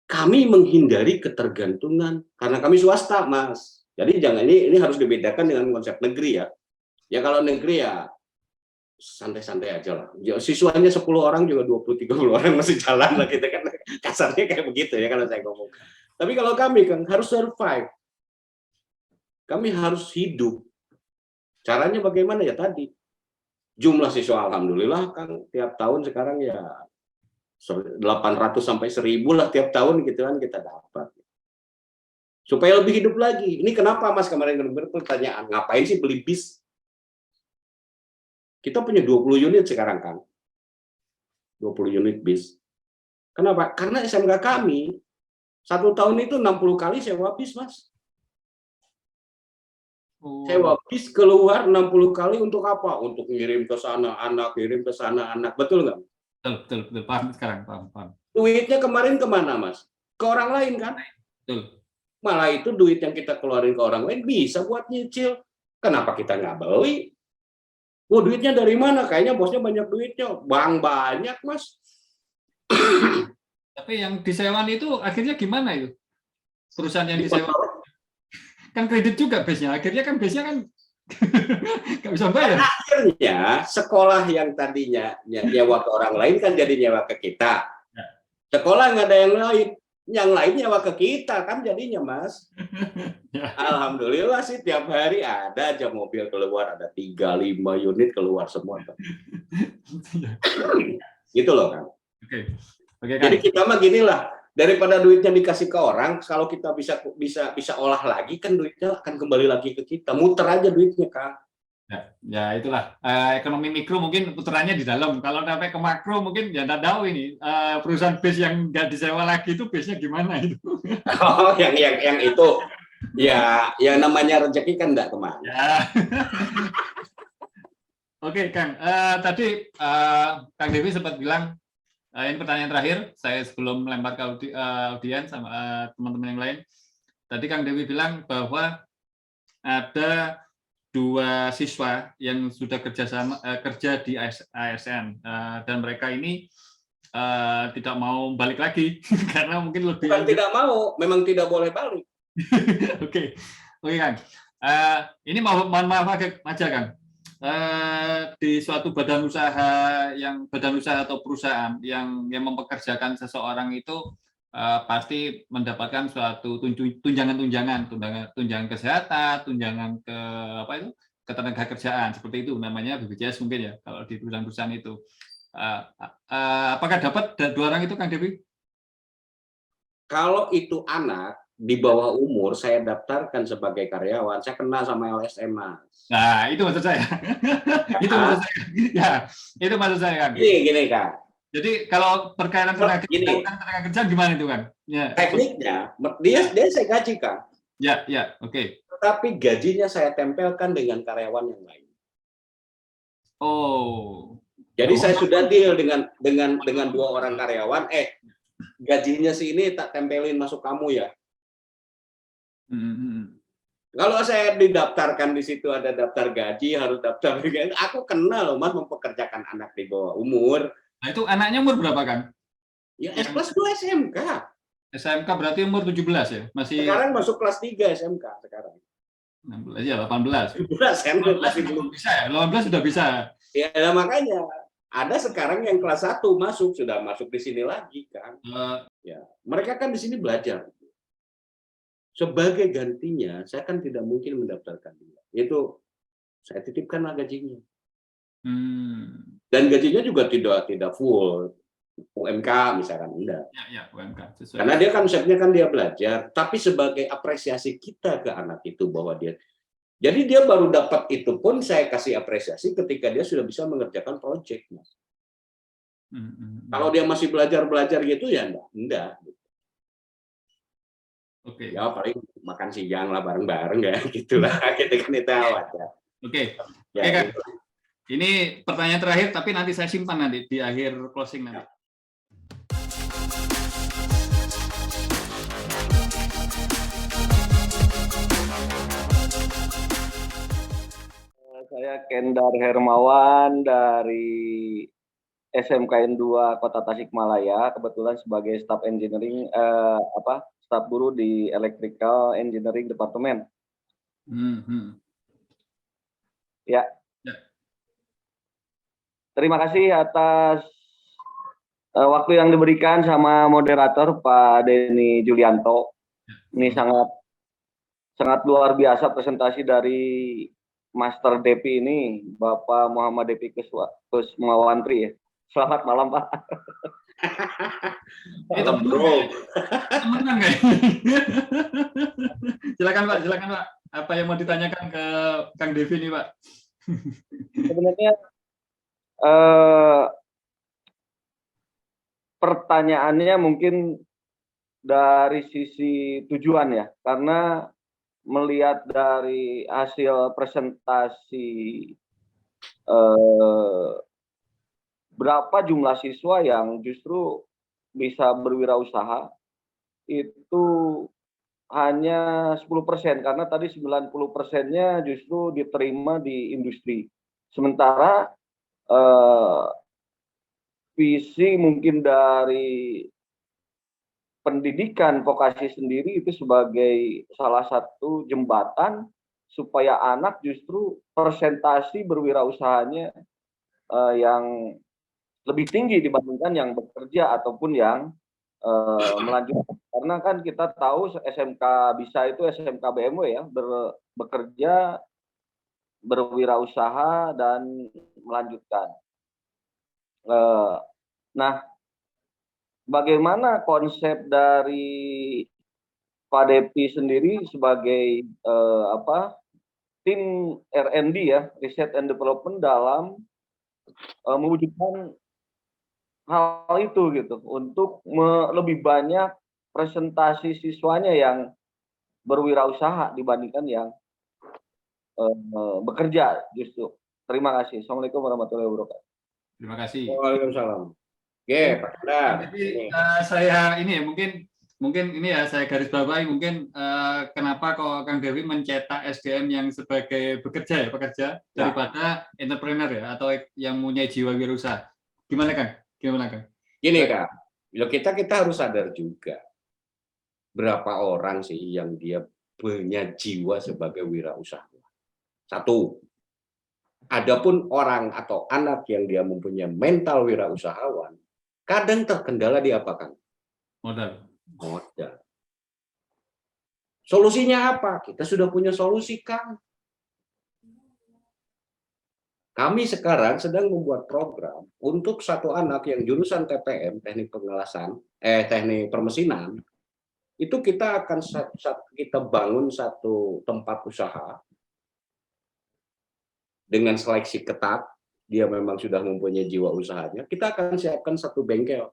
Speaker 1: kami menghindari ketergantungan karena kami swasta, Mas. Jadi jangan ini harus dibedakan dengan konsep negeri ya. Ya kalau negeri ya santai-santai aja lah. Siswanya 10 orang juga 20-30 orang masih jalan lah gitu kan. Kasarnya kayak begitu ya kalau saya ngomong. Tapi kalau kami kan harus survive. Kami harus hidup. Caranya bagaimana ya tadi? Jumlah siswa alhamdulillah kan tiap tahun sekarang ya 800 sampai 1.000 lah tiap tahun gitu kan kita dapat. Supaya lebih hidup lagi. Ini kenapa Mas kemarin pertanyaan, ngapain sih beli bis? Kita punya 20 unit sekarang kan. 20 unit bis. Kenapa? Karena SMK kami 1 tahun itu 60 kali sewa bis, Mas. Sewa bis keluar 60 kali untuk apa? Untuk ngirim ke sana anak, kirim ke sana anak. Betul nggak?
Speaker 2: Betul. Paham sekarang, paham.
Speaker 1: Duitnya kemarin kemana, Mas? Ke orang lain kan?
Speaker 2: Betul.
Speaker 1: Malah itu duit yang kita keluarin ke orang lain bisa buat nyicil. Kenapa kita nggak beli? Duitnya dari mana? Kayaknya bosnya banyak duitnya. Bang banyak, Mas.
Speaker 2: Tapi yang disewa itu akhirnya gimana itu? Perusahaan yang disewa kan kredit juga base-nya. Akhirnya kan base-nya kan nggak bisa bayar.
Speaker 1: Akhirnya sekolah yang tadinya nyewa ke orang lain kan jadi nyewa ke kita. Sekolah nggak ada yang lain nyewa ke kita kan jadinya, Mas. Alhamdulillah sih tiap hari ada aja mobil keluar, ada 3-5 unit keluar semua. Gitu loh kan. Oke, jadi kita mah gini lah, daripada duitnya dikasih ke orang, kalau kita bisa olah lagi kan duitnya akan kembali lagi ke kita, muter aja duitnya, Kang.
Speaker 2: Ya itulah ekonomi mikro mungkin puterannya di dalam. Kalau sampai ke makro mungkin ya nggak tahu ini perusahaan base yang nggak disewa lagi itu base-nya gimana itu.
Speaker 1: Oh, yang itu ya namanya rezeki kan nggak kemana. Ya.
Speaker 2: Oke, Kang. Tadi Kang Devi sempat bilang ini pertanyaan terakhir, saya sebelum melempar ke audiens sama teman-teman yang lain. Tadi Kang Dewi bilang bahwa ada 2 siswa yang sudah kerja di ASN dan mereka ini tidak mau balik lagi karena mungkin lebih.
Speaker 1: Bukan tidak mau, memang tidak boleh balik.
Speaker 2: Oke, Kang. Ini mohon maaf aja, Kang. Di suatu badan usaha atau perusahaan yang mempekerjakan seseorang itu pasti mendapatkan suatu tunjangan kesehatan, tunjangan ketenaga kerjaan, seperti itu namanya BPJS mungkin ya kalau di perusahaan-perusahaan itu. Apakah dapat 2 orang itu, Kang Devi?
Speaker 1: Kalau itu anak di bawah umur, saya daftarkan sebagai karyawan, saya kenal sama LSM, Mas.
Speaker 2: Nah, itu maksud saya. Itu maksud saya, Kang.
Speaker 1: Gini, Kak.
Speaker 2: Jadi kalau perkara tenaga kerja gimana itu, Kang?
Speaker 1: Ya. Tekniknya, dia saya gaji, Kang.
Speaker 2: Ya, oke.
Speaker 1: Tetapi gajinya saya tempelkan dengan karyawan yang lain.
Speaker 2: Oh.
Speaker 1: Jadi saya sudah deal dengan 2 orang karyawan, gajinya si ini tak tempelin masuk kamu ya. Kalau saya didaftarkan di situ ada daftar gaji, harus daftar gaji. Aku kenal loh, Mas, mempekerjakan anak di bawah umur.
Speaker 2: Nah, itu anaknya umur berapa, Kang?
Speaker 1: Ya, S+2 SMK.
Speaker 2: SMK berarti umur 17 ya? Masih.
Speaker 1: Sekarang masuk kelas 3 SMK sekarang.
Speaker 2: 16 ya, 18.
Speaker 1: 17 kan masih belum
Speaker 2: bisa ya, 18 sudah bisa.
Speaker 1: Ya, makanya ada sekarang yang kelas 1 sudah masuk di sini lagi kan. Ya, mereka kan di sini belajar. Sebagai gantinya, saya kan tidak mungkin mendaftarkan dia. Itu saya titipkanlah gajinya. Dan gajinya juga tidak full UMK misalkan, enggak.
Speaker 2: Ya, UMK. Sesuai.
Speaker 1: Karena dia konsepnya kan dia belajar, tapi sebagai apresiasi kita ke anak itu bahwa dia. Jadi dia baru dapat itu pun saya kasih apresiasi ketika dia sudah bisa mengerjakan proyek, Mas. Kalau dia masih belajar gitu ya enggak.
Speaker 2: Oke.
Speaker 1: Ya paling makan siang lah bareng-bareng ya gitulah kita kan itu awal ya.
Speaker 2: Oke. Ya, Kak. Gitu. Ini pertanyaan terakhir tapi nanti saya simpan nanti di akhir closing nanti.
Speaker 3: Saya Kendar Hermawan dari SMKN 2 Kota Tasikmalaya, kebetulan sebagai staf engineering staf guru di Electrical Engineering Department. Ya. Terima kasih atas waktu yang diberikan sama moderator Pak Denny Julianto. Ini sangat luar biasa presentasi dari Master Depi ini, Bapak Muhammad Depi Kusmawantri ya. Selamat malam, Pak.
Speaker 2: Itu bro. Temenan nggak? Silakan Pak. Apa yang mau ditanyakan ke Kang Devi nih, Pak?
Speaker 3: Sebenarnya pertanyaannya mungkin dari sisi tujuan ya, karena melihat dari hasil presentasi berapa jumlah siswa yang justru bisa berwirausaha itu hanya 10%, karena tadi 90%-nya justru diterima di industri. Sementara visi mungkin dari pendidikan vokasi sendiri itu sebagai salah satu jembatan supaya anak justru presentasi berwirausahanya yang lebih tinggi dibandingkan yang bekerja ataupun yang melanjutkan. Karena kan kita tahu SMK bisa itu SMK BMW ya, bekerja, berwirausaha dan melanjutkan. Nah, bagaimana konsep dari Pak Depi sendiri sebagai tim R&D ya, Research and Development, dalam mewujudkan hal itu gitu, untuk lebih banyak presentasi siswanya yang berwirausaha dibandingkan yang bekerja justru. Terima kasih. Assalamualaikum warahmatullahi wabarakatuh.
Speaker 2: Terima kasih.
Speaker 1: Waalaikumsalam. Oke, Pak Kendar.
Speaker 2: Jadi saya ini ya mungkin ini ya saya garis bawahi mungkin kenapa kok Kang Dewi mencetak SDM yang sebagai bekerja ya, pekerja daripada entrepreneur ya, atau yang punya jiwa wirausaha. Gimana Kang?
Speaker 1: Gini Kak, kita harus sadar juga berapa orang sih yang dia punya jiwa sebagai wirausahawan. Satu, adapun orang atau anak yang dia mempunyai mental wirausahawan, kadang terkendala di apa Kang?
Speaker 2: Modal.
Speaker 1: Solusinya apa? Kita sudah punya solusi Kang. Kami sekarang sedang membuat program untuk satu anak yang jurusan TPM, teknik permesinan, itu kita akan kita bangun satu tempat usaha dengan seleksi ketat. Dia memang sudah mempunyai jiwa usahanya. Kita akan siapkan satu bengkel.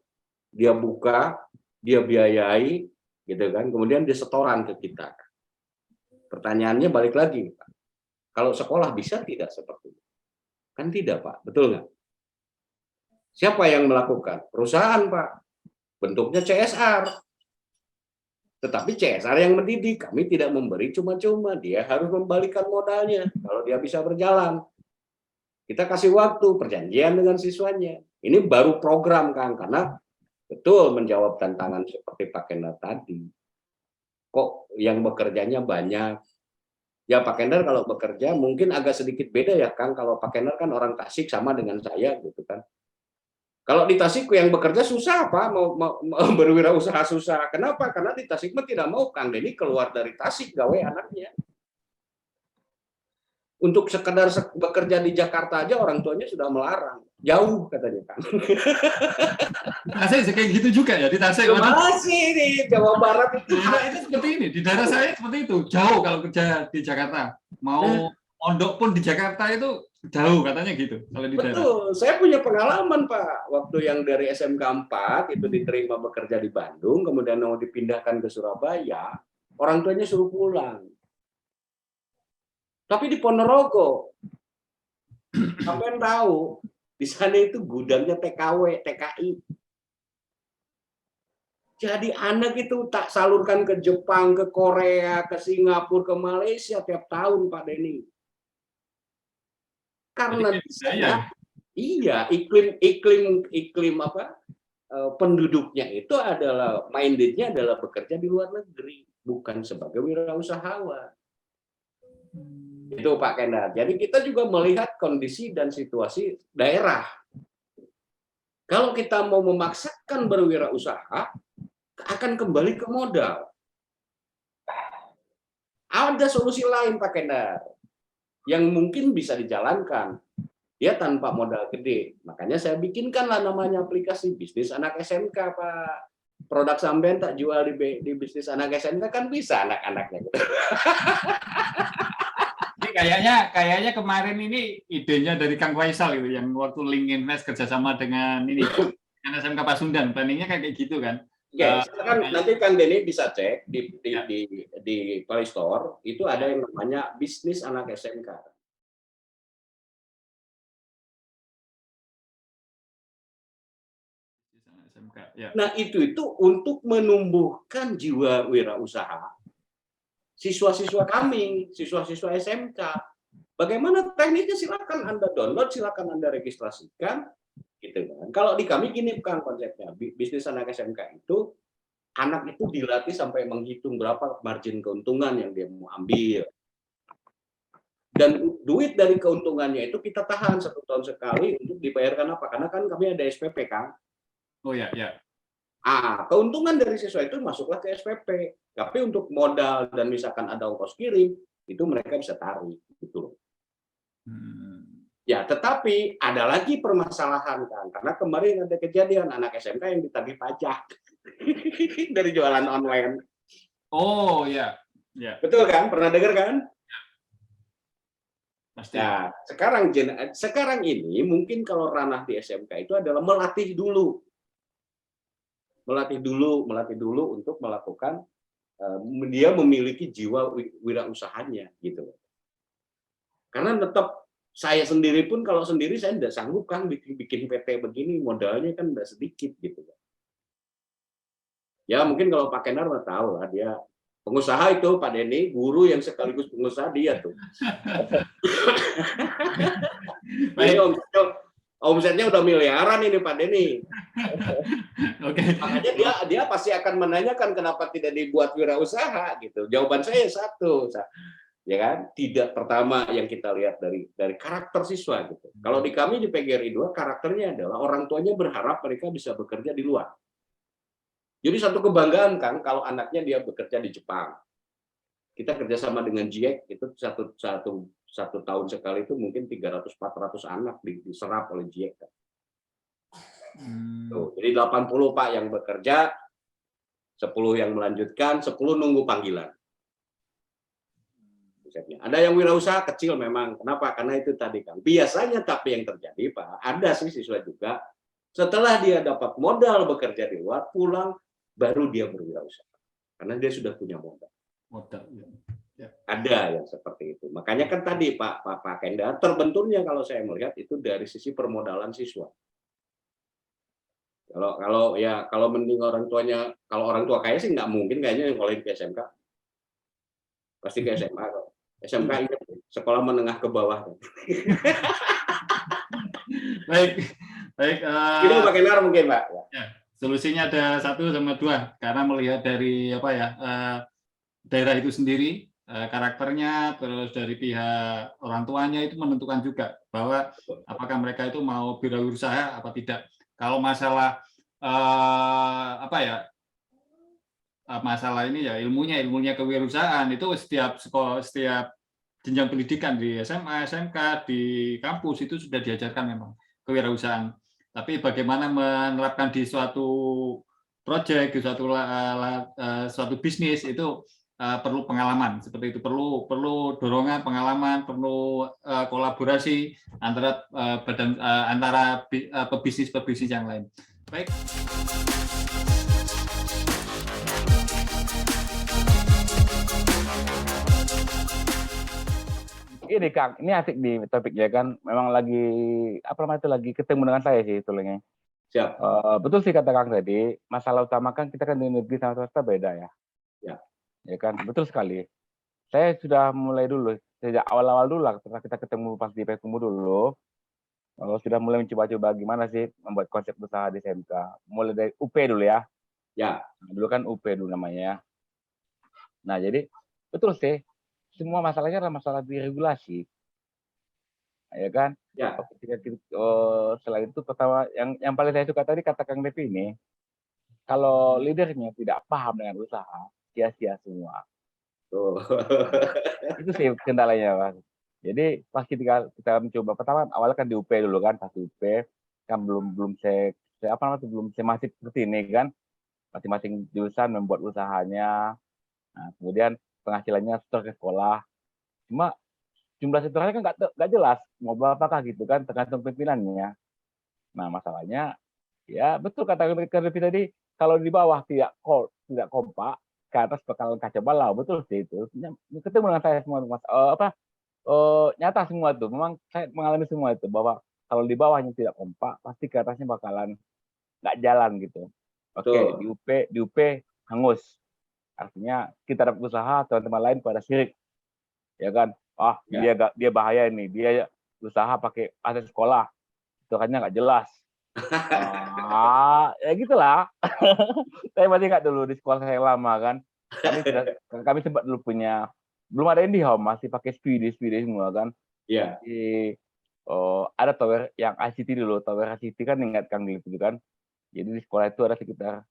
Speaker 1: Dia buka, dia biayai, gitu kan. Kemudian dia setoran ke kita. Pertanyaannya balik lagi, Pak. Kalau sekolah bisa tidak seperti itu? Kan tidak, Pak. Betul nggak? Siapa yang melakukan? Perusahaan, Pak. Bentuknya CSR. Tetapi CSR yang mendidik. Kami tidak memberi cuma-cuma. Dia harus membalikan modalnya kalau dia bisa berjalan. Kita kasih waktu, perjanjian dengan siswanya. Ini baru program, Kang. Karena betul menjawab tantangan seperti Pak Kendar tadi. Kok yang bekerjanya banyak? Ya Pak Kendar kalau bekerja mungkin agak sedikit beda ya Kang. Kalau Pak Kendar kan orang Tasik sama dengan saya gitu kan. Kalau di Tasik yang bekerja susah Pak, mau berwirausaha susah. Kenapa? Karena di Tasik mah tidak mau Kang Denny keluar dari Tasik gawe anaknya. Untuk sekedar bekerja di Jakarta aja orang tuanya sudah melarang. Jauh katanya Kang.
Speaker 2: Tasik kayak gitu juga ya di Tasik.
Speaker 1: Masih di Jawa Barat itu.
Speaker 2: Itu seperti ini, di daerah saya seperti itu. Jauh kalau kerja di Jakarta. Mau mondok pun di Jakarta itu jauh katanya gitu kalau di daerah.
Speaker 1: Betul, saya punya pengalaman Pak. Waktu yang dari SMK 4 itu diterima bekerja di Bandung, kemudian mau dipindahkan ke Surabaya, orang tuanya suruh pulang. Tapi di Ponorogo, sampean tahu, di sana itu gudangnya TKW, TKI. Jadi anak itu tak salurkan ke Jepang, ke Korea, ke Singapura, ke Malaysia tiap tahun Pak Denny. Karena di sana, iya iklim apa penduduknya itu adalah mindednya adalah bekerja di luar negeri, bukan sebagai wirausahawan. Itu Pak Kendar. Jadi kita juga melihat kondisi dan situasi daerah. Kalau kita mau memaksakan berwirausaha, akan kembali ke modal. Ada solusi lain Pak Kendar yang mungkin bisa dijalankan. Dia tanpa modal gede. Makanya saya bikinkanlah namanya aplikasi bisnis anak SMK Pak. Produk sampean tak jual di bisnis anak SMK kan bisa anak-anaknya.
Speaker 2: Kayaknya kemarin ini idenya dari Kang Faisal itu yang waktu Link Invest kerjasama dengan ini Karena SMK Pasundan, planningnya kayak gitu kan.
Speaker 1: Oke, silakan nanti Kang Denny bisa cek di Play Store, itu ada yang namanya bisnis anak SMK.
Speaker 2: SMK, ya.
Speaker 1: Nah, itu untuk menumbuhkan jiwa wirausaha siswa-siswa kami, siswa-siswa SMK. Bagaimana tekniknya, silakan Anda download, silakan Anda registrasikan, gitu kan. Kalau di kami gini kan konsepnya, bisnis anak SMK itu anak itu dilatih sampai menghitung berapa margin keuntungan yang dia mau ambil. Dan duit dari keuntungannya itu kita tahan 1 tahun sekali untuk dibayarkan apa? Karena kan kami ada SPP kan.
Speaker 2: Oh ya, ya.
Speaker 1: Keuntungan dari siswa itu masuklah ke SPP. Tapi untuk modal dan misalkan ada ongkos kirim, itu mereka bisa tarik, gitu loh. Ya, tetapi ada lagi permasalahan kan, karena kemarin ada kejadian anak SMK yang ditagih pajak dari jualan online.
Speaker 2: Oh ya, ya.
Speaker 1: Betul kan? Pernah dengar kan?
Speaker 2: Pasti.
Speaker 1: Nah, sekarang ini mungkin kalau ranah di SMK itu adalah melatih dulu untuk melakukan dia memiliki jiwa wirausahanya gitu. Karena tetap saya sendiri pun kalau sendiri saya tidak sanggup kan bikin PT begini, modalnya kan tidak sedikit gitu. Ya mungkin kalau Pak Kenar nggak tahu lah, dia pengusaha itu Pak Denny, guru yang sekaligus pengusaha dia tuh. Omsetnya udah miliaran ini Pak Denny. Makanya dia pasti akan menanyakan kenapa tidak dibuat wirausaha gitu. Jawaban saya satu, ya kan? Tidak, pertama yang kita lihat dari karakter siswa gitu. Kalau di kami di PGRI 2 karakternya adalah orang tuanya berharap mereka bisa bekerja di luar. Jadi satu kebanggaan kan kalau anaknya dia bekerja di Jepang. Kita kerjasama dengan GIEK itu satu tahun sekali itu mungkin 300-400 anak diserap oleh GIEK. Tuh, jadi 80 Pak yang bekerja, 10 yang melanjutkan, 10 nunggu panggilan. Ada yang wirausaha kecil memang. Kenapa? Karena itu tadi kan. Biasanya tapi yang terjadi Pak, ada sih siswa juga setelah dia dapat modal bekerja di luar, pulang baru dia berwirausaha. Karena dia sudah punya modal. Ya. Ada yang seperti itu. Makanya kan tadi Pak Kenda terbenturnya kalau saya melihat itu dari sisi permodalan siswa. Kalau mending orang tuanya, kalau orang tua kaya sih nggak mungkin kayaknya ngolahin ke SMK. Pasti ke SMA kok. SMK ingat sekolah menengah ke bawah.
Speaker 2: Baik.
Speaker 1: Itu Pak Kenar mungkin Pak.
Speaker 2: Ya, solusinya ada 1 sama 2 karena melihat dari daerah itu sendiri, karakternya, terus dari pihak orang tuanya itu menentukan juga bahwa apakah mereka itu mau berwirausaha apa tidak. Kalau masalah masalah ini ya ilmunya kewirausahaan itu setiap sekolah, setiap jenjang pendidikan di SMA, SMK, di kampus itu sudah diajarkan memang kewirausahaan. Tapi bagaimana menerapkan di suatu proyek, di suatu bisnis itu perlu pengalaman seperti itu, perlu dorongan pengalaman, perlu kolaborasi antara pebisnis yang lain. Baik.
Speaker 4: Ini Kang, ini asik di topiknya kan. Memang lagi lagi ketemu dengan saya sih tulangnya.
Speaker 1: Siap.
Speaker 4: Betul sih kata Kang tadi. Masalah utama kan kita kan di negeri sama swasta beda ya. Ya kan, betul sekali. Saya sudah mulai dulu sejak awal-awal dulu lah, setelah kita ketemu pas di Pekumbu dulu. Sudah mulai mencoba-coba gimana sih membuat konsep usaha di SMK. Mulai dari UP dulu ya.
Speaker 1: Ya.
Speaker 4: Dulu kan UP dulu namanya. Nah jadi betul sih. Semua masalahnya adalah masalah di regulasi, ya kan?
Speaker 1: Ya.
Speaker 4: Selain itu pertama yang paling saya suka tadi kata Kang Devi ini, kalau leadernya tidak paham dengan usaha, sia-sia semua. Itu sih kendalanya, Mas. Jadi pas kita mencoba pertama awalnya kan di UP dulu kan, pas di UP kan belum masif seperti ini kan, masing-masing jurusan membuat usahanya. Nah, kemudian penghasilannya setor ke sekolah. Cuma jumlah setorannya kan nggak jelas mau berapakah gitu kan, tergantung pimpinannya. Nah masalahnya Ya betul kata Kak Lutfi tadi, kalau di bawah tidak kompak, ke atas bakal kacau balau, betul sih itu. Ketemu dengan saya semua Mas, nyata semua tuh, memang saya mengalami semua itu, bahwa kalau di bawahnya tidak kompak, pasti ke atasnya bakalan nggak jalan gitu. Oke,
Speaker 1: Betul.
Speaker 4: di UP hangus, artinya kita dapat usaha, teman-teman lain pada sirik, ya kan? Ah,
Speaker 1: Ya.
Speaker 4: dia bahaya ini, dia usaha pakai aset sekolah, hitungannya nggak jelas. Ya gitulah. Saya masih ingat dulu di sekolah saya yang lama kan, kami sempat dulu punya, belum ada IndiHome, masih pakai SPD semua kan.
Speaker 1: Ya.
Speaker 4: Ada tower yang ICT dulu, tower ICT kan ingat Kang Lip itu kan. Jadi di sekolah itu ada sekitar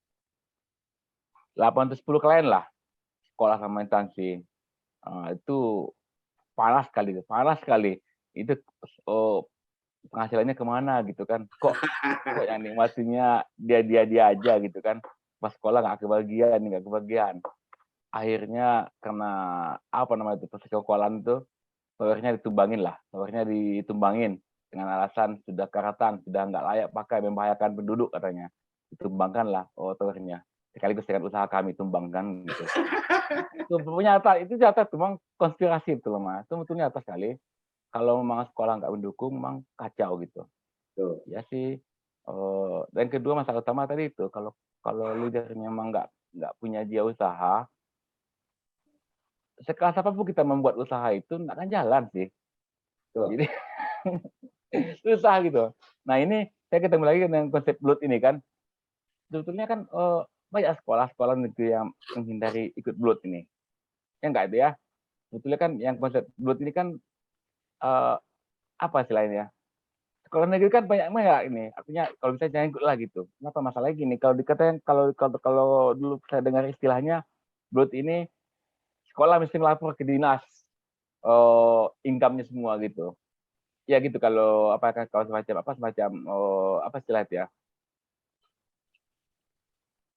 Speaker 4: 8 atau 10 klien lah, sekolah sama instansi. Itu panas sekali. Itu penghasilannya kemana gitu kan? Kok yang nikmatinya dia aja gitu kan? Pas sekolah nggak kebagian. Akhirnya karena apa namanya itu persekongkolan itu, towernya ditumbangin dengan alasan sudah karatan, sudah nggak layak pakai, membahayakan penduduk katanya. Ditumbangkanlah towernya. Sekaligus dengan usaha kami tumbangkan gitu. Itu nyata memang konspirasi itu loh Mas. Itu betul nyata sekali. Kalau memang sekolah nggak mendukung, memang kacau gitu.
Speaker 1: Betul.
Speaker 4: Ya sih. Dan kedua masalah utama tadi itu, kalau leadernya memang nggak punya dia usaha, sekelas apapun kita membuat usaha itu nggak akan jalan sih.
Speaker 1: Betul.
Speaker 4: Jadi susah gitu. Nah ini saya ketemu lagi dengan konsep blood ini kan. Sebetulnya kan banyak sekolah-sekolah negeri yang menghindari ikut blood ini. Ya enggak itu ya. Sebetulnya kan yang konsep blood ini kan apa istilahnya? Sekolah negeri kan banyak ini. Artinya kalau bisa jangan ikut lah gitu. Kenapa masalahnya gini? Kalau dikatain kalau dulu saya dengar istilahnya blood ini sekolah mesti melapor ke dinas income-nya semua gitu. Ya gitu kalau semacam apa istilah itu ya?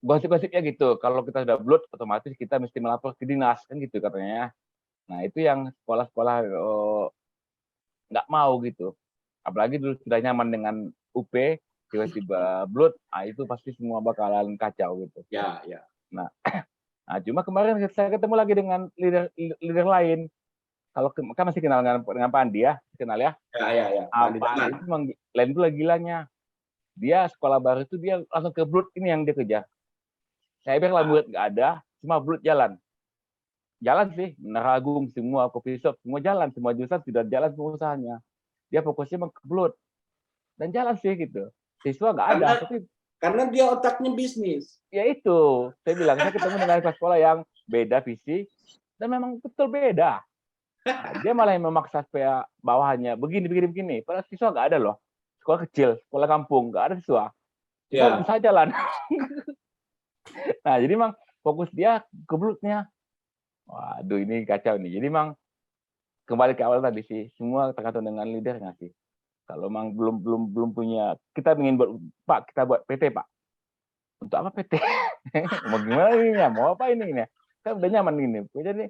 Speaker 4: Gosip-gosipnya gitu. Kalau kita sudah blood otomatis kita mesti melapor ke dinas kan gitu katanya. Nah, itu yang sekolah-sekolah nggak mau gitu. Apalagi dulu sudah nyaman dengan UP, tiba-tiba blood, itu pasti semua bakalan kacau gitu.
Speaker 1: Ya.
Speaker 4: Nah, cuma kemarin saya ketemu lagi dengan leader lain. Kalau kan masih kenal dengan Pak Andi ya, kenal ya.
Speaker 1: Ya.
Speaker 4: Pak Andi itu memang lain itu lagi gilanya. Dia sekolah baru itu dia langsung ke blood ini yang dia kejar. Saya bilang murid nggak ada, cuma blood jalan. Jalan sih, Menara Agung semua, coffee shop semua jalan, semua jurusan sudah jalan semua usahanya. Dia fokusnya ke blood dan jalan sih gitu. Siswa nggak ada, tapi
Speaker 1: karena dia otaknya bisnis.
Speaker 4: Ya itu, saya bilang saya ketemu dengan kepala sekolah yang beda visi dan memang betul beda. Nah, dia malah yang memaksa supaya bawahannya begini. Padahal siswa nggak ada loh. Sekolah kecil, sekolah kampung nggak ada siswa. Siswa bisa jalan. Nah, jadi memang fokus dia ke bloodnya. Waduh, ini kacau nih. Jadi memang kembali ke awal tadi sih, semua tergantung dengan leader nggak sih. Kalau memang belum punya, kita ingin kita buat PT Pak. Untuk apa PT? Mau gimana ini ya? Mau apa ini ya? Kan udah nyaman ini. Jadi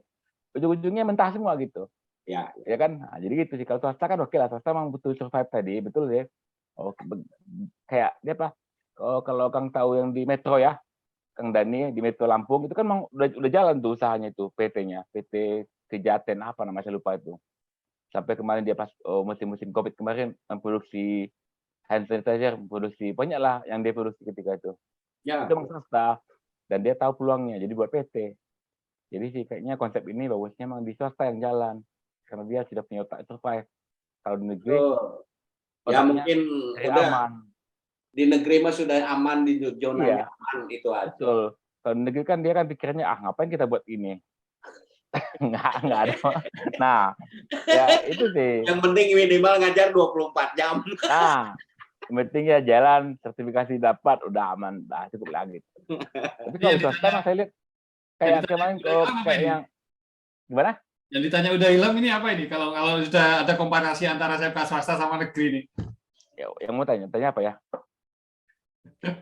Speaker 4: ujung-ujungnya mentah semua gitu.
Speaker 1: Ya
Speaker 4: kan? Nah, jadi gitu sih. Kalau swasta kan oke lah. Swasta memang butuh survive tadi, betul ya. Kayak dia apa? Kalau Kang tahu yang di Metro ya, Kang Dani di Metro Lampung itu kan memang udah jalan tuh usahanya itu PT-nya, PT Kejaten apa namanya saya lupa itu. Sampai kemarin dia pas musim Covid kemarin memproduksi hand sanitizer, memproduksi banyak lah yang dia produksi ketika itu.
Speaker 1: Ya.
Speaker 4: Itu memang swasta dan dia tahu peluangnya jadi buat PT. Jadi sih kayaknya konsep ini bagusnya memang di swasta yang jalan karena dia sudah punya otak survive. Kalau di negeri
Speaker 1: ya mungkin udah
Speaker 4: aman.
Speaker 1: Di negeri mah sudah aman, di zona nyaman itu aja.
Speaker 4: Betul. Kalau di negeri kan dia kan pikirnya ngapain kita buat ini. Nggak ada. Nah, ya itu sih.
Speaker 1: Yang penting minimal ngajar 24 jam.
Speaker 4: Nah, yang penting ya jalan, sertifikasi dapat, udah aman, udah cukup lagi. Tapi kalau swasta mah saya lihat kayak kemarin kayak yang gimana?
Speaker 2: Yang ditanya udah hilang ini apa ini? Kalau sudah ada komparasi antara SMK swasta sama negeri ini.
Speaker 4: Ya, yang mau tanya apa ya?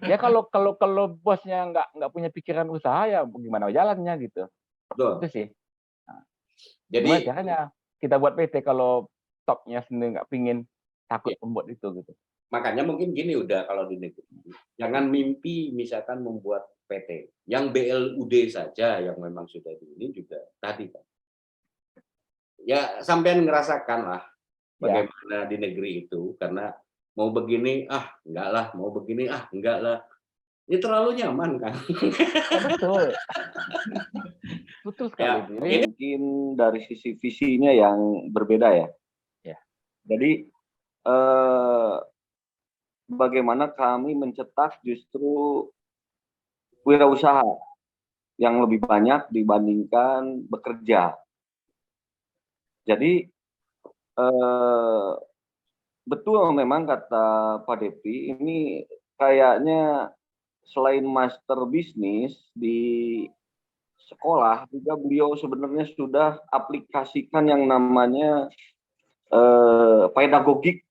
Speaker 4: Ya kalau bosnya nggak punya pikiran usaha ya gimana jalannya gitu.
Speaker 1: Betul.
Speaker 4: Itu sih. Nah,
Speaker 1: jadi
Speaker 4: caranya kita buat PT kalau topnya sendiri nggak pingin takut membuat itu gitu.
Speaker 1: Makanya mungkin gini udah kalau di negeri, jangan mimpi misalkan membuat PT. Yang BLUD saja yang memang sudah ini juga tadi kan. Ya sampean ngerasakan lah bagaimana di negeri itu, karena mau begini enggak lah, mau begini enggak lah. Ini terlalu nyaman kan.
Speaker 4: Betul. Betul sekali.
Speaker 1: Ya,
Speaker 4: Ini
Speaker 3: Mungkin dari sisi visinya yang berbeda ya.
Speaker 4: Ya.
Speaker 3: Jadi bagaimana kami mencetak justru wirausaha yang lebih banyak dibandingkan bekerja. Jadi betul memang kata Pak Depi, ini kayaknya selain master bisnis di sekolah, juga beliau sebenarnya sudah aplikasikan yang namanya pedagogik,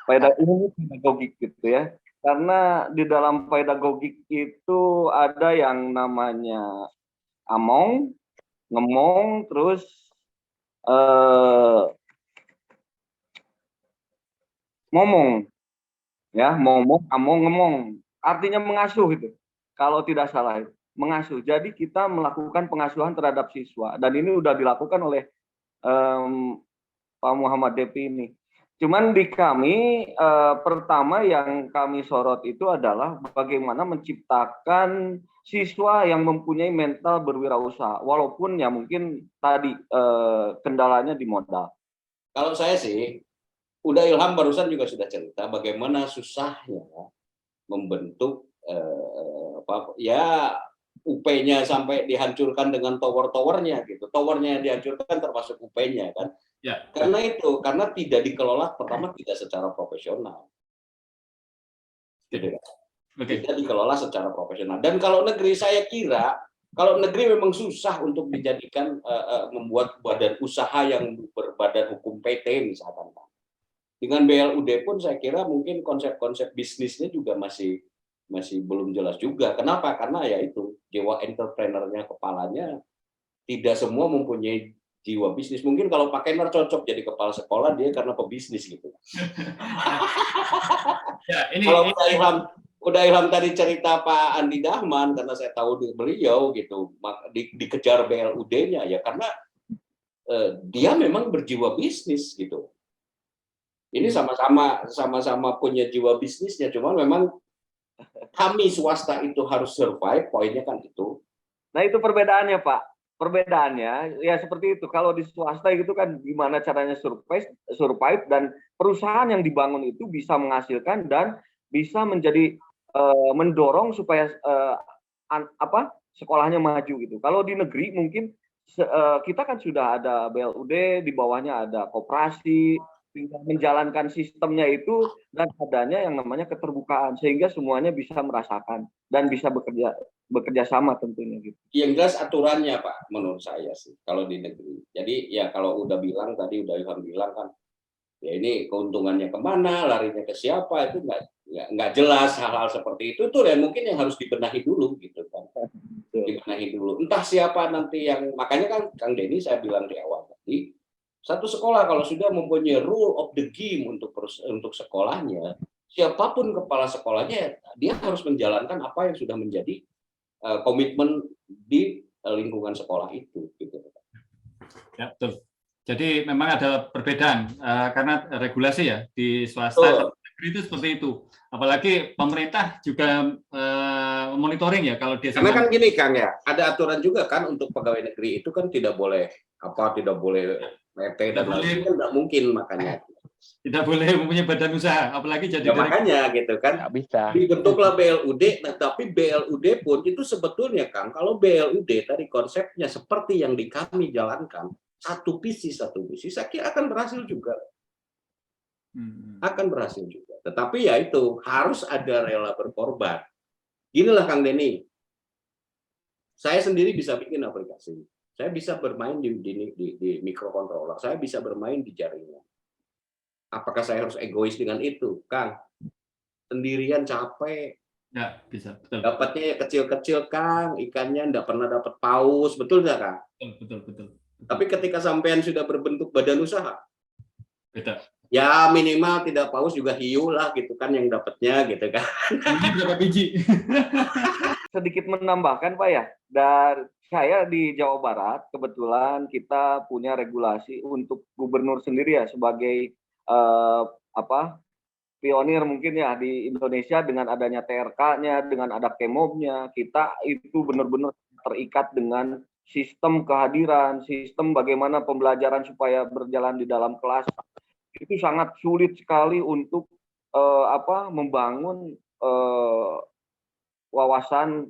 Speaker 3: pedagogik gitu ya. Karena di dalam pedagogik itu ada yang namanya among, ngemong, terus ngomong, ya, ngomong, among, ngemong. Artinya mengasuh itu, kalau tidak salah mengasuh. Jadi kita melakukan pengasuhan terhadap siswa, dan ini sudah dilakukan oleh Pak Muhammad Depi ini. Cuman di kami pertama yang kami sorot itu adalah bagaimana menciptakan siswa yang mempunyai mental berwirausaha, walaupun ya mungkin tadi kendalanya di modal.
Speaker 1: Kalau saya sih, udah Ilham barusan juga sudah cerita bagaimana susahnya membentuk UP-nya sampai dihancurkan dengan tower-towernya gitu. Towernya yang dihancurkan termasuk UP-nya kan.
Speaker 2: Ya.
Speaker 1: Karena tidak dikelola, pertama tidak secara profesional. Gitu kan. Tidak dikelola secara profesional. Dan kalau negeri, saya kira kalau negeri memang susah untuk dijadikan membuat badan usaha yang berbadan hukum PT misalkan. Dengan BLUD pun saya kira mungkin konsep-konsep bisnisnya juga masih belum jelas juga. Kenapa? Karena ya itu jiwa entrepreneurnya, kepalanya tidak semua mempunyai jiwa bisnis. Mungkin kalau Pak Kenner cocok jadi kepala sekolah, dia karena pebisnis gitu.
Speaker 2: Ya,
Speaker 1: kalau udah Ilham tadi cerita Pak Andi Dahman, karena saya tahu beliau gitu dikejar BLUD-nya ya karena dia memang berjiwa bisnis gitu. Ini sama-sama punya jiwa bisnisnya, cuma memang kami swasta itu harus survive, poinnya kan itu.
Speaker 3: Nah itu perbedaannya Pak, perbedaannya ya seperti itu. Kalau di swasta itu kan gimana caranya survive dan perusahaan yang dibangun itu bisa menghasilkan dan bisa menjadi mendorong supaya sekolahnya maju gitu. Kalau di negeri mungkin kita kan sudah ada BLUD, di bawahnya ada koperasi, menjalankan sistemnya itu dan adanya yang namanya keterbukaan sehingga semuanya bisa merasakan dan bisa bekerja sama tentunya gitu.
Speaker 1: Yang jelas aturannya Pak menurut saya sih kalau di negeri. Jadi ya kalau udah bilang tadi udah Ilham bilang kan ya ini keuntungannya kemana, larinya ke siapa itu nggak jelas hal-hal seperti itu tuh ya mungkin yang harus dibenahi dulu gitu kan. Dibenahi dulu. Entah siapa nanti yang makanya kan Kang Denny saya bilang di awal tadi. Satu sekolah kalau sudah mempunyai rule of the game untuk sekolahnya, siapapun kepala sekolahnya, dia harus menjalankan apa yang sudah menjadi komitmen di lingkungan sekolah itu. Gitu.
Speaker 2: Ya, betul. Jadi memang ada perbedaan karena regulasi ya di swasta negeri itu seperti itu. Apalagi pemerintah juga monitoring ya kalau dia.
Speaker 1: Karena kan gini Kang ya, ada aturan juga kan untuk pegawai negeri itu kan tidak boleh PT dan lain-lain kan nggak mungkin makanya.
Speaker 2: Tidak boleh mempunyai badan usaha, apalagi jadi
Speaker 1: makanya gitu kan.
Speaker 4: Nggak bisa.
Speaker 1: Dibentuklah BLUD, tapi BLUD pun itu sebetulnya Kang, kalau BLUD tadi konsepnya seperti yang di kami jalankan, satu visi, saya kira akan berhasil juga. Akan berhasil juga. Tetapi ya itu harus ada rela berkorban. Inilah Kang Denny, saya sendiri bisa bikin aplikasi. Saya bisa bermain di microcontroller, saya bisa bermain di jaringan. Apakah saya harus egois dengan itu, Kang? Sendirian capek.
Speaker 2: Ya, bisa. Betul.
Speaker 1: Dapatnya ya kecil-kecil, Kang. Ikannya nggak pernah dapat paus, betul nggak, Kang?
Speaker 2: Betul.
Speaker 1: Tapi ketika sampean sudah berbentuk badan usaha,
Speaker 2: beda.
Speaker 1: Ya minimal tidak paus juga hiu lah gitu kan yang dapatnya gitu kan.
Speaker 2: Ini berapa biji?
Speaker 3: Sedikit menambahkan Pak ya, dan saya di Jawa Barat kebetulan kita punya regulasi untuk gubernur sendiri ya sebagai pionir mungkin ya di Indonesia dengan adanya TRK-nya, dengan ada Kemobnya, kita itu benar-benar terikat dengan sistem kehadiran, sistem bagaimana pembelajaran supaya berjalan di dalam kelas. Itu sangat sulit sekali untuk membangun wawasan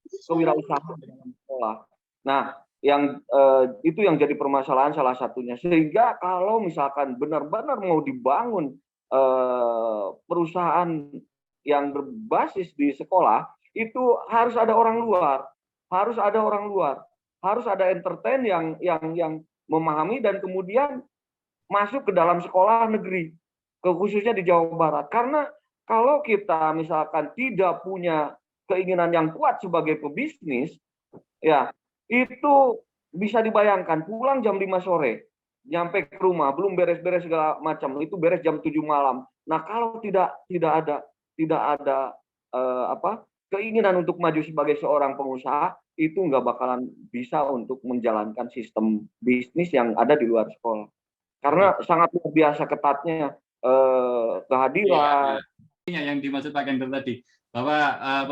Speaker 3: kewirausahaan dalam sekolah. Nah, itu yang jadi permasalahan salah satunya. Sehingga kalau misalkan benar-benar mau dibangun perusahaan yang berbasis di sekolah, itu harus ada orang luar, harus ada entertain yang memahami dan kemudian masuk ke dalam sekolah negeri, khususnya di Jawa Barat. Karena kalau kita misalkan tidak punya keinginan yang kuat sebagai pebisnis, ya itu bisa dibayangkan pulang jam 5 sore, nyampe ke rumah belum beres-beres segala macam, itu beres jam 7 malam. Nah kalau tidak ada keinginan untuk maju sebagai seorang pengusaha, itu nggak bakalan bisa untuk menjalankan sistem bisnis yang ada di luar sekolah. Karena sangat luar biasa ketatnya kehadiran.
Speaker 2: Yang dimaksud Pak Kendor tadi, bahwa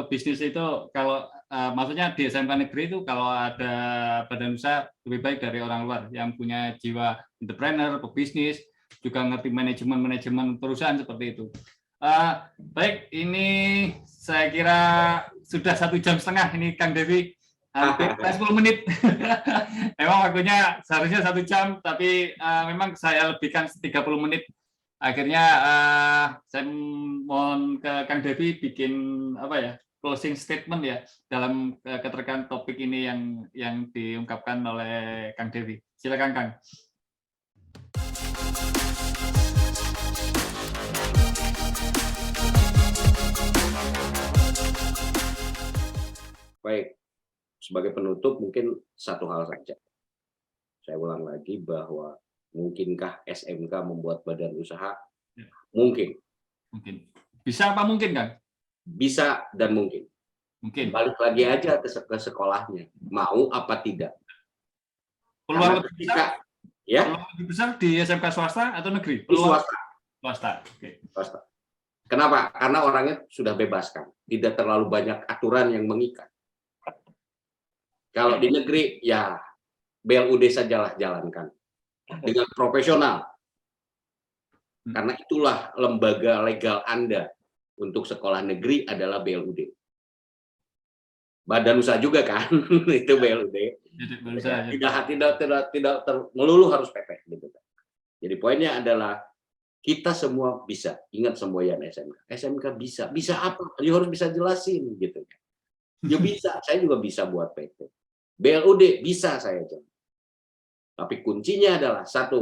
Speaker 2: pebisnis itu kalau maksudnya di SMK negeri itu kalau ada badan usaha lebih baik dari orang luar yang punya jiwa entrepreneur, pebisnis, juga ngerti manajemen perusahaan seperti itu. Baik, ini saya kira sudah 1,5 jam ini Kang Devi. Hampir 10 menit. Memang waktunya seharusnya 1 jam, tapi memang saya lebihkan 30 menit. Akhirnya saya mohon ke Kang Devi bikin closing statement ya dalam keterkaitan topik ini yang diungkapkan oleh Kang Devi. Silakan Kang.
Speaker 1: Baik. Sebagai penutup mungkin satu hal saja. Saya ulang lagi bahwa mungkinkah SMK membuat badan usaha? Mungkin.
Speaker 2: Bisa apa mungkin kan?
Speaker 1: Bisa dan mungkin. Balik lagi aja ke sekolahnya. Mau apa tidak?
Speaker 2: Peluang lebih besar? Ya? Peluang lebih besar di SMK swasta atau negeri? Swasta. Okay.
Speaker 1: Swasta. Kenapa? Karena orangnya sudah bebaskan. Tidak terlalu banyak aturan yang mengikat. Kalau di negeri, ya BLUD sajalah jalankan dengan profesional. Karena itulah lembaga legal Anda untuk sekolah negeri adalah BLUD. Badan usaha juga kan, itu BLUD. Tidak melulu harus PP. Gitu. Jadi poinnya adalah kita semua bisa. Ingat semboyan SMK. SMK bisa. Bisa apa? Ya harus bisa jelasin gitu. Ya bisa. Saya juga bisa buat PT. BLUD bisa saya jalan. Tapi kuncinya adalah 1,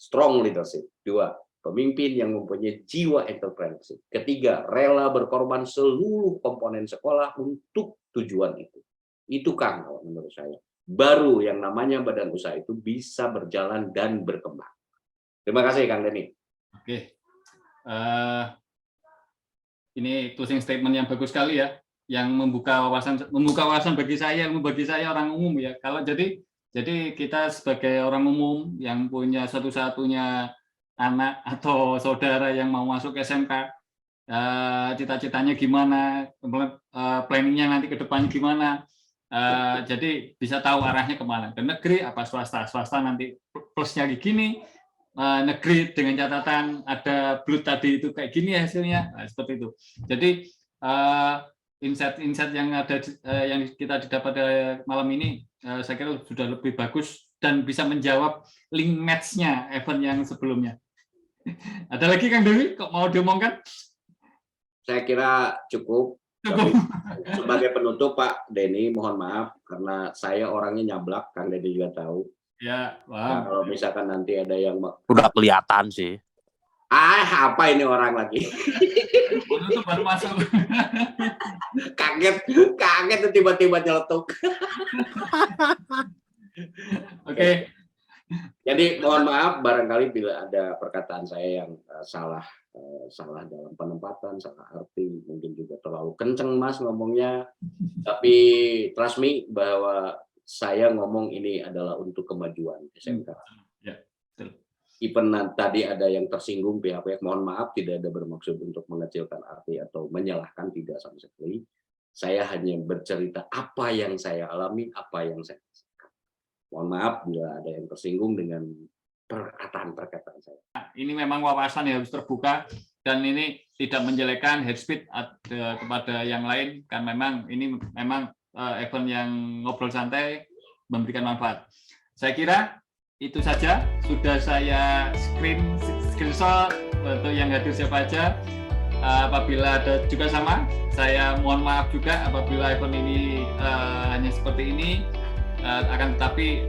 Speaker 1: strong leadership. 2, pemimpin yang mempunyai jiwa entrepreneurship. 3, rela berkorban seluruh komponen sekolah untuk tujuan itu. Itu Kang, menurut saya. Baru yang namanya badan usaha itu bisa berjalan dan berkembang. Terima kasih Kang Denny.
Speaker 2: Oke. Ini closing statement yang bagus sekali ya. Yang membuka wawasan bagi saya orang umum ya. Kalau jadi kita sebagai orang umum yang punya satu-satunya anak atau saudara yang mau masuk SMK, cita-citanya gimana, planningnya nanti ke depannya gimana, jadi bisa tahu arahnya kemana, ke negeri apa swasta nanti plusnya gini, negeri dengan catatan ada blood tadi itu kayak gini hasilnya, seperti itu. Jadi insight yang ada yang kita didapat malam ini saya kira sudah lebih bagus dan bisa menjawab link match-nya event yang sebelumnya. Ada lagi Kang Dewi kok mau diomongkan?
Speaker 1: Saya kira cukup. Sebagai penutup Pak Denny, mohon maaf karena saya orangnya nyablak, Kang Denny juga tahu.
Speaker 2: Ya,
Speaker 1: nah, kalau misalkan nanti ada yang
Speaker 5: udah kelihatan sih.
Speaker 1: Apa ini orang lagi?
Speaker 2: Itu baru masuk.
Speaker 1: Kaget tiba-tiba nyeletuk.
Speaker 2: Oke.
Speaker 1: Jadi mohon maaf barangkali bila ada perkataan saya yang salah dalam penempatan, salah arti, mungkin juga terlalu kenceng Mas ngomongnya. Tapi trust me bahwa saya ngomong ini adalah untuk kemajuan SMK.
Speaker 2: Ya, betul.
Speaker 1: Even tadi ada yang tersinggung pihak-pihak, mohon maaf tidak ada bermaksud untuk mengecilkan arti atau menyalahkan, tidak sama sekali. Saya hanya bercerita apa yang saya alami, apa yang saya rasakan. Mohon maaf bila ada yang tersinggung dengan perkataan-perkataan saya.
Speaker 2: Ini memang wawasan yang harus terbuka dan ini tidak menjelekkan Headspeed kepada yang lain, kan memang ini memang event yang ngobrol santai memberikan manfaat. Saya kira itu saja, sudah saya screenshot untuk yang hadir siapa aja. Apabila ada juga sama, saya mohon maaf juga apabila event ini hanya seperti ini, akan tetapi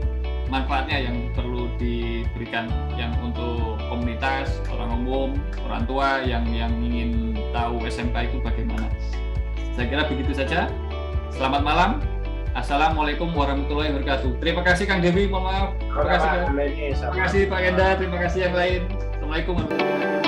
Speaker 2: manfaatnya yang perlu diberikan, yang untuk komunitas, orang umum, orang tua yang ingin tahu SMK itu bagaimana. Saya kira begitu saja. Selamat malam. Assalamualaikum warahmatullahi wabarakatuh. Terima kasih Kang Dewi, mohon maaf. Terima kasih, terima kasih Pak Genda, terima kasih yang lain. Assalamualaikum warahmatullahi wabarakatuh.